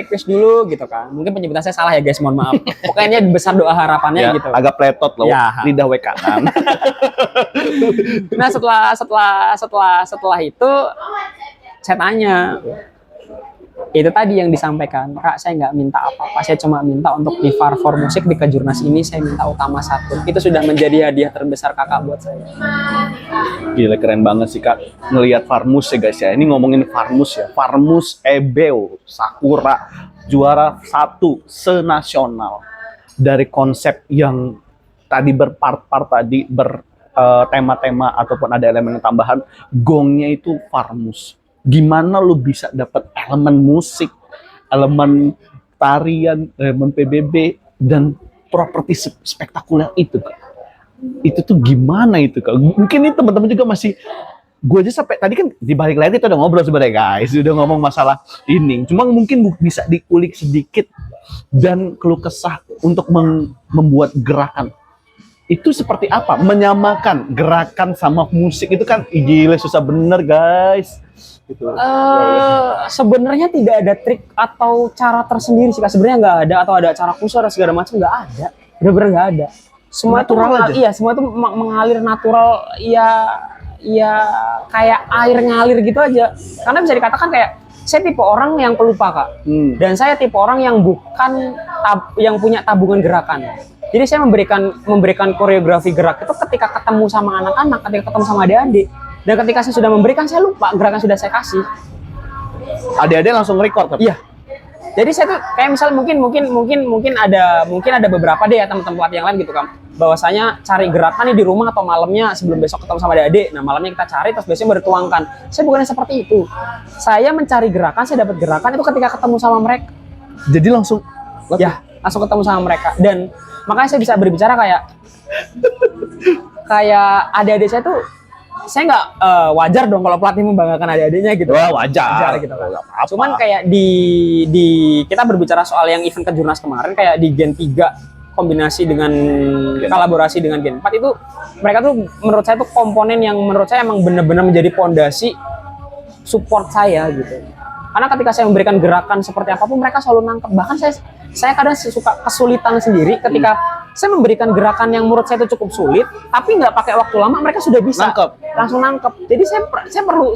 gitu kan. Mungkin penyebutan saya salah ya guys, mohon maaf. Pokoknya besar doa harapannya Ya, gitu. agak pletot loh, Ya. lidah W kanan. Nah setelah itu saya tanya, itu tadi yang disampaikan Kak, saya nggak minta apa-apa, saya cuma minta untuk di Far For Music di Kejurnas ini saya minta utama 1. Itu sudah menjadi hadiah terbesar Kakak buat saya. Gila, keren banget sih Kak ngelihat Farmus ya guys ya. Ini ngomongin Farmus ya, Farmus Ebeo Sakura juara 1 senasional. Dari konsep yang tadi berpart-part tadi, bertema-tema ataupun ada elemen tambahan, gongnya itu Farmus. Gimana lu bisa dapat elemen musik, elemen tarian, elemen PBB dan properti spektakuler itu Kak? Itu tuh gimana itu Kak? Mungkin ini teman-teman juga masih, gue aja sampai tadi kan di balik layar kita udah ngobrol sebenarnya guys, udah ngomong masalah ini. Cuma mungkin bisa dikulik sedikit dan keluh kesah untuk membuat gerakan. Itu seperti apa? Menyamakan gerakan sama musik itu kan gila susah bener guys. Gitu. Sebenarnya tidak ada trik atau cara tersendiri sih Kak. Sebenarnya nggak ada, atau ada cara khusus atau segala macam, nggak ada. Bener-bener nggak ada. Semua natural itu aja. Iya, semua itu mengalir natural. Ya kayak air ngalir gitu aja. Karena bisa dikatakan kayak saya tipe orang yang pelupa Kak. Dan saya tipe orang yang bukan yang punya tabungan gerakan. Jadi saya memberikan koreografi gerak itu ketika ketemu sama anak-anak, ketika ketemu sama adik-adik. Dan ketika saya sudah memberikan, saya lupa gerakan sudah saya kasih. Adik-adik langsung record tapi? Iya. Jadi saya tuh kayak misal mungkin ada beberapa deh ya teman-teman pelatih yang lain gitu kan. Bahwasanya cari gerakan nih di rumah atau malamnya sebelum besok ketemu sama adik-adik. Nah, malamnya kita cari terus besoknya baru tuangkan. Saya bukannya seperti itu. Saya mencari gerakan, saya dapat gerakan itu ketika ketemu sama mereka. Jadi langsung ketemu sama mereka. Dan makanya saya bisa berbicara kayak adik-adik saya tuh, saya nggak wajar dong kalau pelatih membanggakan adik-adiknya gitu. wah, wajar gitu kan. Cuman kayak di kita berbicara soal yang event Kejurnas kemarin, kayak di Gen 3 kombinasi dengan kolaborasi dengan Gen 4 itu, mereka tuh menurut saya tuh komponen yang menurut saya emang benar-benar menjadi pondasi support saya gitu. Karena ketika saya memberikan gerakan seperti apapun, mereka selalu nangkep. Bahkan saya kadang suka kesulitan sendiri ketika saya memberikan gerakan yang menurut saya itu cukup sulit, tapi nggak pakai waktu lama, mereka sudah bisa langsung nangkep. Jadi saya perlu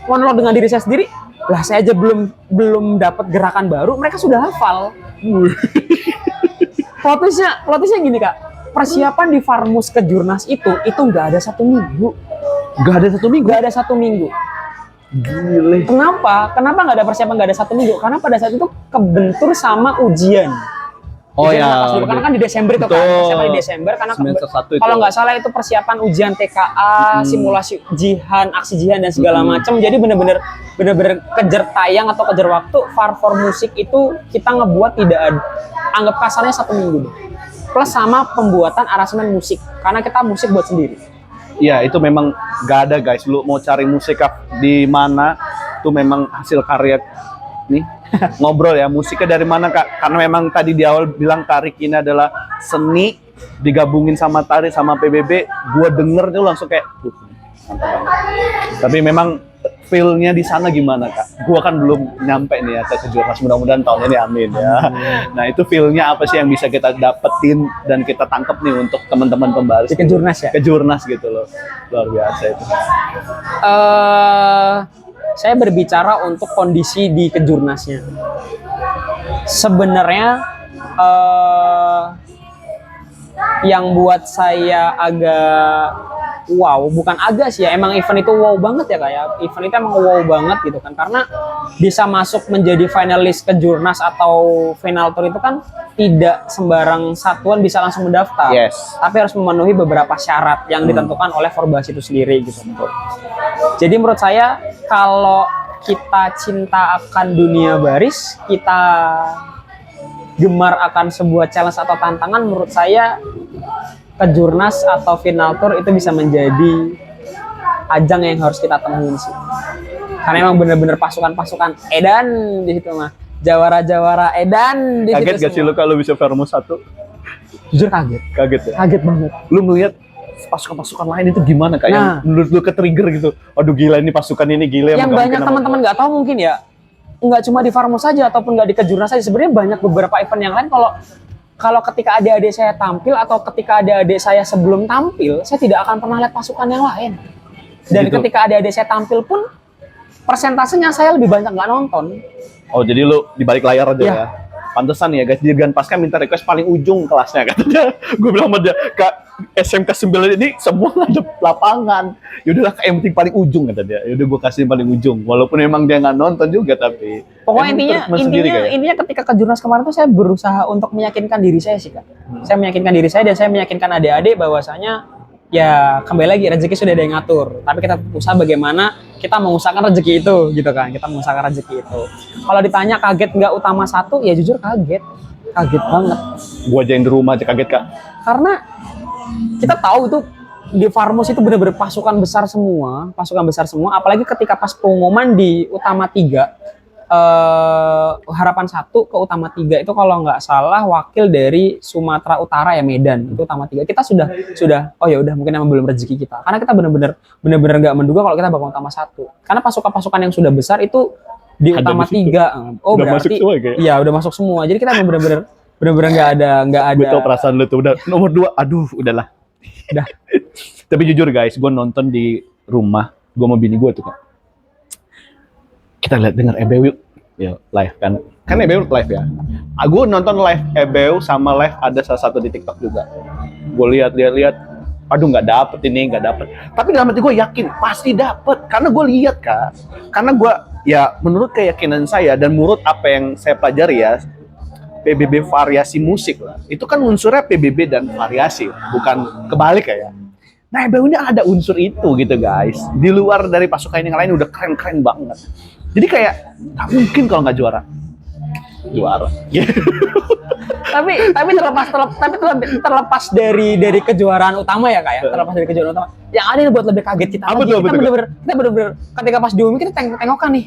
monolog dengan diri saya sendiri. Lah saya aja belum dapat gerakan baru, mereka sudah hafal. Plotisnya gini Kak, persiapan di Farmus Kejurnas itu nggak ada 1 minggu. Nggak ada 1 minggu? Gile. Kenapa nggak ada persiapan, nggak ada 1 minggu? Karena pada saat itu kebentur sama ujian. Oh ya. Karena kan di Desember itu kan, persiapan di Desember karena kalau nggak salah itu persiapan ujian TKA, simulasi aksi jihan dan segala macam. Jadi bener-bener kejar tayang atau kejar waktu. Far For Music itu kita ngebuat tidak ada, anggap kasarnya 1 minggu. Plus sama pembuatan aransemen musik, karena kita musik buat sendiri. Iya, itu memang nggak ada guys. Lu mau cari musik di mana, itu memang hasil karya nih. Ngobrol ya, musiknya dari mana Kak? Karena memang tadi di awal bilang tarik ini adalah seni digabungin sama tari sama PBB. Gua denger tuh langsung kayak mantap banget. Tapi memang feel-nya di sana gimana Kak? Gua kan belum nyampe nih ya ke Kejurnas, mudah-mudahan tahun ini amin ya. Nah itu feel-nya apa sih yang bisa kita dapetin dan kita tangkap nih untuk teman-teman pembaris Di Kejurnas ya? Kejurnas gitu loh, luar biasa itu. Saya berbicara untuk kondisi di Kejurnasnya. Sebenarnya yang buat saya agak wow, bukan agak sih ya, emang event itu wow banget ya kayak event itu emang wow banget gitu kan, karena bisa masuk menjadi finalis Kejurnas atau final tour itu kan tidak sembarang satuan bisa langsung mendaftar, Yes. tapi harus memenuhi beberapa syarat yang ditentukan oleh Forbasi itu sendiri gitu. Jadi menurut saya kalau kita cinta akan dunia baris, kita gemar akan sebuah challenge atau tantangan, menurut saya Kejurnas atau final tour itu bisa menjadi ajang yang harus kita temuin sih. Karena emang bener-bener pasukan-pasukan edan di situ mah. Jawara-jawara edan di Kaget situ gak sih lu kalau bisa Vermus 1? Jujur kaget. Kaget ya? Kaget banget. Lu ngeliat pasukan-pasukan lain itu gimana Kak? Yang menurut lu ke-trigger gitu. Aduh gila ini pasukan ini gila. Yang banyak teman-teman nggak tahu mungkin ya, nggak cuma di Farmos saja ataupun nggak di Kejurnas saja. Sebenarnya banyak beberapa event yang lain kalau ketika adik-adik saya tampil atau ketika adik-adik saya sebelum tampil, saya tidak akan pernah lihat pasukan yang lain. Dan Gitu. ketika adik-adik saya tampil pun, persentasenya saya lebih banyak nggak nonton. Oh jadi lu di balik layar aja Ya. ya? Pantesan ya guys, Dirgan Pasca minta request paling ujung kelasnya katanya. Gue bilang sama dia, Kak SMK 9 ini semua ngadep lapangan. Yaudahlah Kak yang penting paling ujung kata dia. Yaudah gue kasih paling ujung. Walaupun emang dia nggak nonton juga tapi. Pokoknya emang treatment sendiri kayak. intinya ketika Kejurnas kemarin tuh saya berusaha untuk meyakinkan diri saya sih Kak. Saya meyakinkan diri saya dan saya meyakinkan adik-adik bahwasanya ya kembali lagi rezeki sudah ada yang ngatur. Tapi kita usaha bagaimana kita mengusahakan rezeki itu gitu kan. Kita mengusahakan rezeki itu. Kalau ditanya kaget nggak utama satu, ya jujur kaget. Kaget banget. Gue aja yang di rumah aja kaget Kak. Karena kita tahu itu di Farmos itu benar-benar pasukan besar semua, apalagi ketika pas pengumuman di utama 3 harapan 1 ke utama 3 itu kalau nggak salah wakil dari Sumatera Utara ya, Medan itu utama 3. Kita sudah oh ya udah mungkin emang belum rezeki kita, karena kita benar-benar nggak menduga kalau kita bakal utama 1, karena pasukan-pasukan yang sudah besar itu di Ada utama di situ. 3. Oh Udah berarti masuk semua, kayak? iya udah masuk semua, jadi kita benar-benar nggak ada Gue tau perasaan lu tuh udah nomor 2. Aduh udahlah. Udah. Tapi jujur guys, gue nonton di rumah, gue sama bini gue tuh Kak. Kita lihat denger EBW ya live kan EBW live ya. Gue nonton live EBW sama live ada salah satu di TikTok juga. Gue lihat, aduh nggak dapet. Tapi dalam hati gue yakin pasti dapet karena gue lihat Kak. Karena gue ya menurut keyakinan saya dan menurut apa yang saya pelajari ya, PBB variasi musik lah. Itu kan unsurnya PBB dan variasi, bukan kebalik ya. Nah, EBW-nya ada unsur itu gitu guys. Di luar dari pasukan yang lain udah keren-keren banget. Jadi kayak nggak mungkin kalau nggak juara. tapi terlepas dari kejuaraan utama ya Kak ya, terlepas dari kejuaraan utama, yang ada ini buat lebih kaget kita Apa lagi. tuh, Kita bener-bener ketika pas diumumin kita tengokan nih,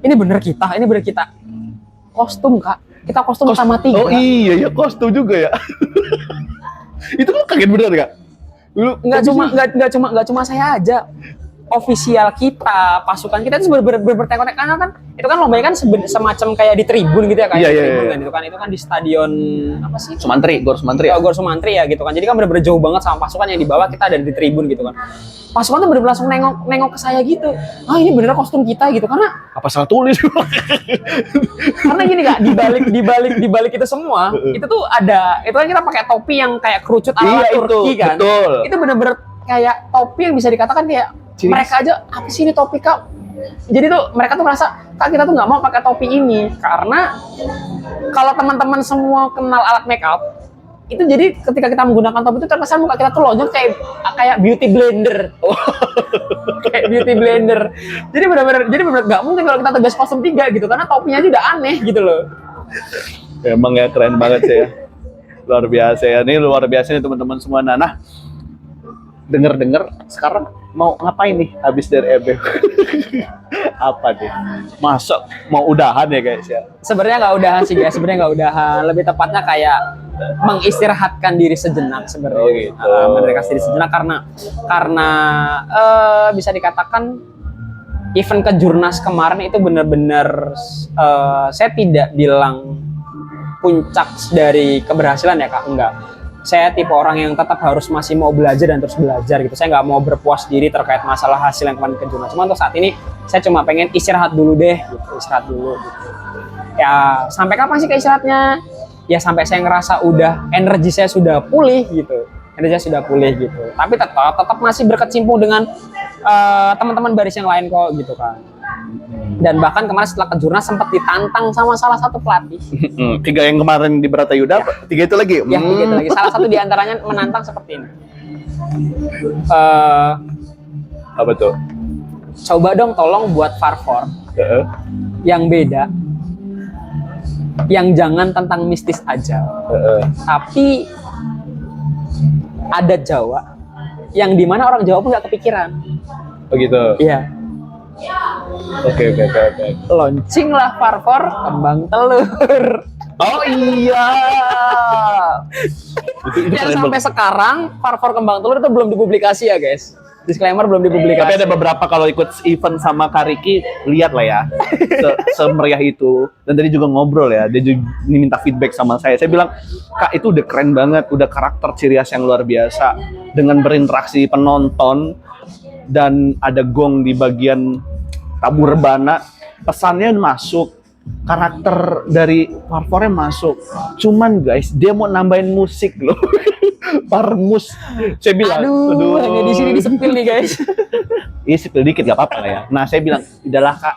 ini bener kita kostum Kak, kita kostum utama 3. Oh iya ya, kostum juga ya. Itu kan kaget bener Kak. Nggak cuma saya aja, ofisial kita, pasukan kita itu bertengok-tengok, karena kan itu kan lombanya kan semacam kayak di tribun gitu ya kayak di tribun kan, itu kan di stadion apa sih? Gor Sumantri ya. Gor Sumantri ya gitu kan. Jadi kan bener-bener jauh banget sama pasukan yang di bawah, kita ada di tribun gitu kan. Pasukan tuh bener-bener langsung nengok ke saya gitu. Ini bener kostum kita gitu, karena Apa salah tulis? karena gini Kak, di balik itu semua, itu tuh ada, itu kan kita pakai topi yang kayak kerucut ala Turki kan. Betul. Itu bener-bener kayak topi yang bisa dikatakan kayak mereka aja, apa sih ini topi Kak? Jadi tuh mereka tuh merasa, Kak kita tuh nggak mau pakai topi ini karena kalau teman-teman semua kenal alat makeup itu, jadi ketika kita menggunakan topi itu terkesan muka kita tuh lonjong kayak beauty blender. Kayak beauty blender. Jadi benar-benar nggak mungkin kalau kita tegas kostum 3 gitu, karena topinya aja udah aneh gitu loh. Emang ya keren banget sih ya. Luar biasa ya. Ini luar biasa nih teman-teman semua. Nah, denger sekarang mau ngapain nih habis dari EBW? Apa deh? Masa mau udahan ya guys ya? Sebenarnya nggak udahan sih guys, lebih tepatnya kayak mengistirahatkan diri sejenak sebenarnya. Oh gitu. Mengistirahatkan diri sejenak karena bisa dikatakan event kejurnas kemarin itu benar-benar saya tidak bilang puncak dari keberhasilan ya Kak, enggak. Saya tipe orang yang tetap harus masih mau belajar dan terus belajar gitu. Saya nggak mau berpuas diri terkait masalah hasil yang kemarin kejurnas. Cuma untuk saat ini saya cuma pengen istirahat dulu deh gitu, istirahat dulu gitu. Ya sampai kapan sih istirahatnya? Ya sampai saya ngerasa udah energi saya sudah pulih gitu. Energi saya sudah pulih gitu. Tapi tetap masih berkecimpung dengan teman-teman baris yang lain kok gitu kan. Dan bahkan kemarin setelah kejurnas sempat ditantang sama salah satu pelatih. 3 yang kemarin di Bratayuda, 3 itu lagi. Ya, 3 itu lagi. Salah satu diantaranya menantang seperti ini. Apa tuh? Coba dong tolong buat Farfor yang beda, yang jangan tentang mistis aja, tapi adat Jawa, yang dimana orang Jawa pun nggak kepikiran. Begitu. Iya. Oke. Launching lah Farfor kembang telur. Oh iya. itu Yang keren sampai banget. sekarang Farfor kembang telur itu belum dipublikasi ya guys. Disclaimer belum dipublikasi. Tapi ada beberapa kalau ikut event sama Kariki, lihat lah ya, semeriah itu. Dan tadi juga ngobrol ya, dia juga minta feedback sama saya. Saya bilang, Kak itu udah keren banget, udah karakter ciri khas yang luar biasa. Dengan berinteraksi penonton, dan ada gong di bagian tabu rebana, pesannya masuk, karakter dari Farfornya masuk. Cuman guys, dia mau nambahin musik loh. Parmus. Saya bilang, aduh, hanya di sini disepil nih guys. Iya sepil dikit gak apa-apa lah ya. Nah saya bilang, udahlah Kak,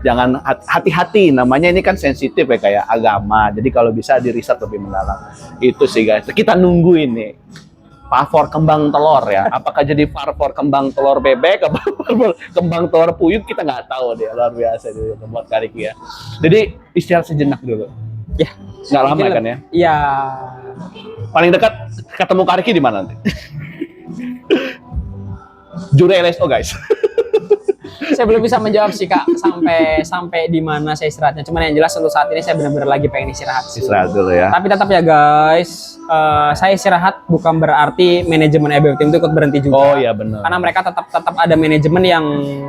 jangan hati-hati. Namanya ini kan sensitif ya kayak agama. Jadi kalau bisa diriset lebih mendalam. Itu sih guys. Kita nungguin nih. Farfor kembang telur ya. Apakah jadi Farfor kembang telur bebek? Apa Farfor kembang telur puyuh? Kita nggak tahu deh. Luar biasa dia buat Kariki ya. Jadi istirahat sejenak dulu. Ya, Nggak lama kan ya? Iya. Paling dekat ketemu Kariki di mana nanti? Juri LSO guys. Saya belum bisa menjawab sih Kak sampai di mana saya istirahatnya. Cuman yang jelas untuk saat ini saya benar-benar lagi pengen istirahat sih. Istirahat dulu ya. Tapi tetap ya guys, saya istirahat bukan berarti manajemen EBU tim itu ikut berhenti juga. Oh iya benar. Karena mereka tetap ada manajemen yang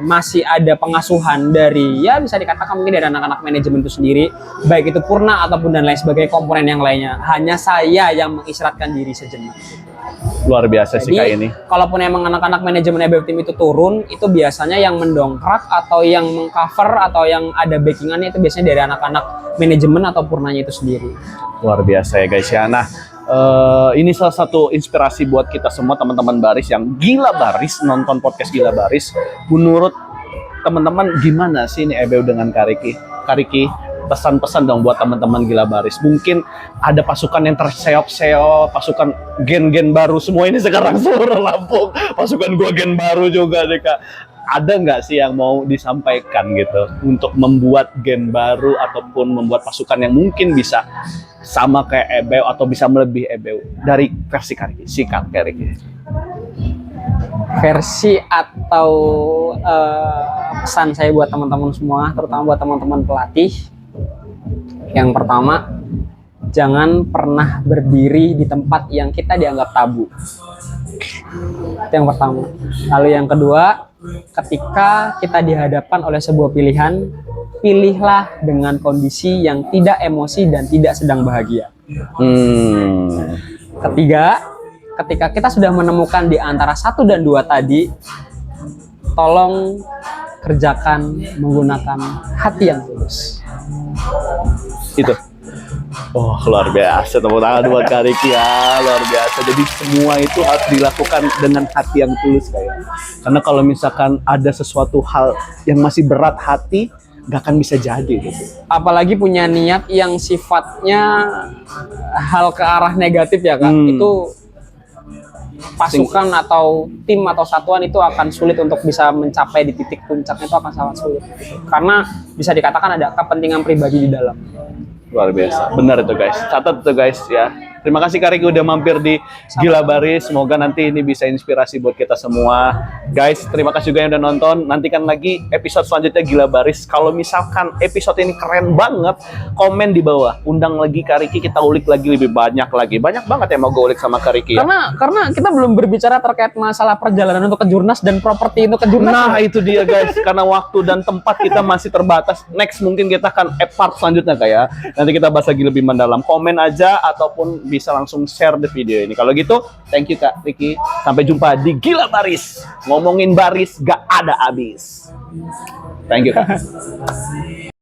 masih ada pengasuhan dari, ya bisa dikatakan mungkin dari anak-anak manajemen itu sendiri, baik itu Purna ataupun dan lain sebagainya komponen yang lainnya. Hanya saya yang mengistirahatkan diri sejenak. Luar biasa sih kayak ini. Kalaupun emang anak-anak manajemen EBU tim itu turun, itu biasanya yang mendongkrak atau yang mengcover atau yang ada backingannya itu biasanya dari anak-anak manajemen atau Purnanya itu sendiri. Luar biasa ya guys ya. Nah, ini salah satu inspirasi buat kita semua teman-teman baris yang gila baris, nonton podcast gila baris. Menurut teman-teman gimana sih ini EBU dengan Kariki? Kariki, pesan-pesan dong buat teman-teman gila baris. Mungkin ada pasukan yang terseok-seok, pasukan gen-gen baru semua ini sekarang seluruh Lampung. Pasukan gua gen baru juga deh Kak. Ada nggak sih yang mau disampaikan gitu untuk membuat gen baru ataupun membuat pasukan yang mungkin bisa sama kayak EBU atau bisa melebihi EBU dari versi Kariki, sikap Kariki? Versi atau pesan saya buat teman-teman semua, terutama buat teman-teman pelatih. Yang pertama, jangan pernah berdiri di tempat yang kita dianggap tabu. Itu yang pertama. Lalu yang kedua, ketika kita dihadapkan oleh sebuah pilihan, pilihlah dengan kondisi yang tidak emosi dan tidak sedang bahagia. Ketiga, ketika kita sudah menemukan di antara 1 dan 2 tadi, tolong kerjakan menggunakan hati yang tulus. Itu. Oh luar biasa, tepuk tangan buat Kariki ya, luar biasa. Jadi semua itu harus dilakukan dengan hati yang tulus kayak. Karena kalau misalkan ada sesuatu hal yang masih berat hati, nggak akan bisa jadi gitu. Apalagi punya niat yang sifatnya hal ke arah negatif ya Kak, itu pasukan atau tim atau satuan itu akan sulit untuk bisa mencapai di titik puncaknya, itu akan sangat sulit gitu. Karena bisa dikatakan ada kepentingan pribadi di dalam. Luar biasa, benar itu guys. Catat itu guys ya. Terima kasih Kak Riki udah mampir di Gila Baris. Semoga nanti ini bisa inspirasi buat kita semua. Guys, terima kasih juga yang udah nonton. Nantikan lagi episode selanjutnya Gila Baris. Kalau misalkan episode ini keren banget, komen di bawah. Undang lagi Kak Riki, kita ulik lagi lebih banyak lagi. Banyak banget yang mau gue ulik sama Kak Riki ya. Karena kita belum berbicara terkait masalah perjalanan untuk ke Jurnas dan properti untuk ke Jurnas. Nah, itu dia guys. Karena waktu dan tempat kita masih terbatas. Next mungkin kita akan part selanjutnya kayak. Nanti kita bahas lagi lebih mendalam. Komen aja ataupun bisa langsung share the video ini. Kalau gitu, thank you Kak Riki. Sampai jumpa di Gila Baris. Ngomongin baris gak ada habis. Thank you Kak.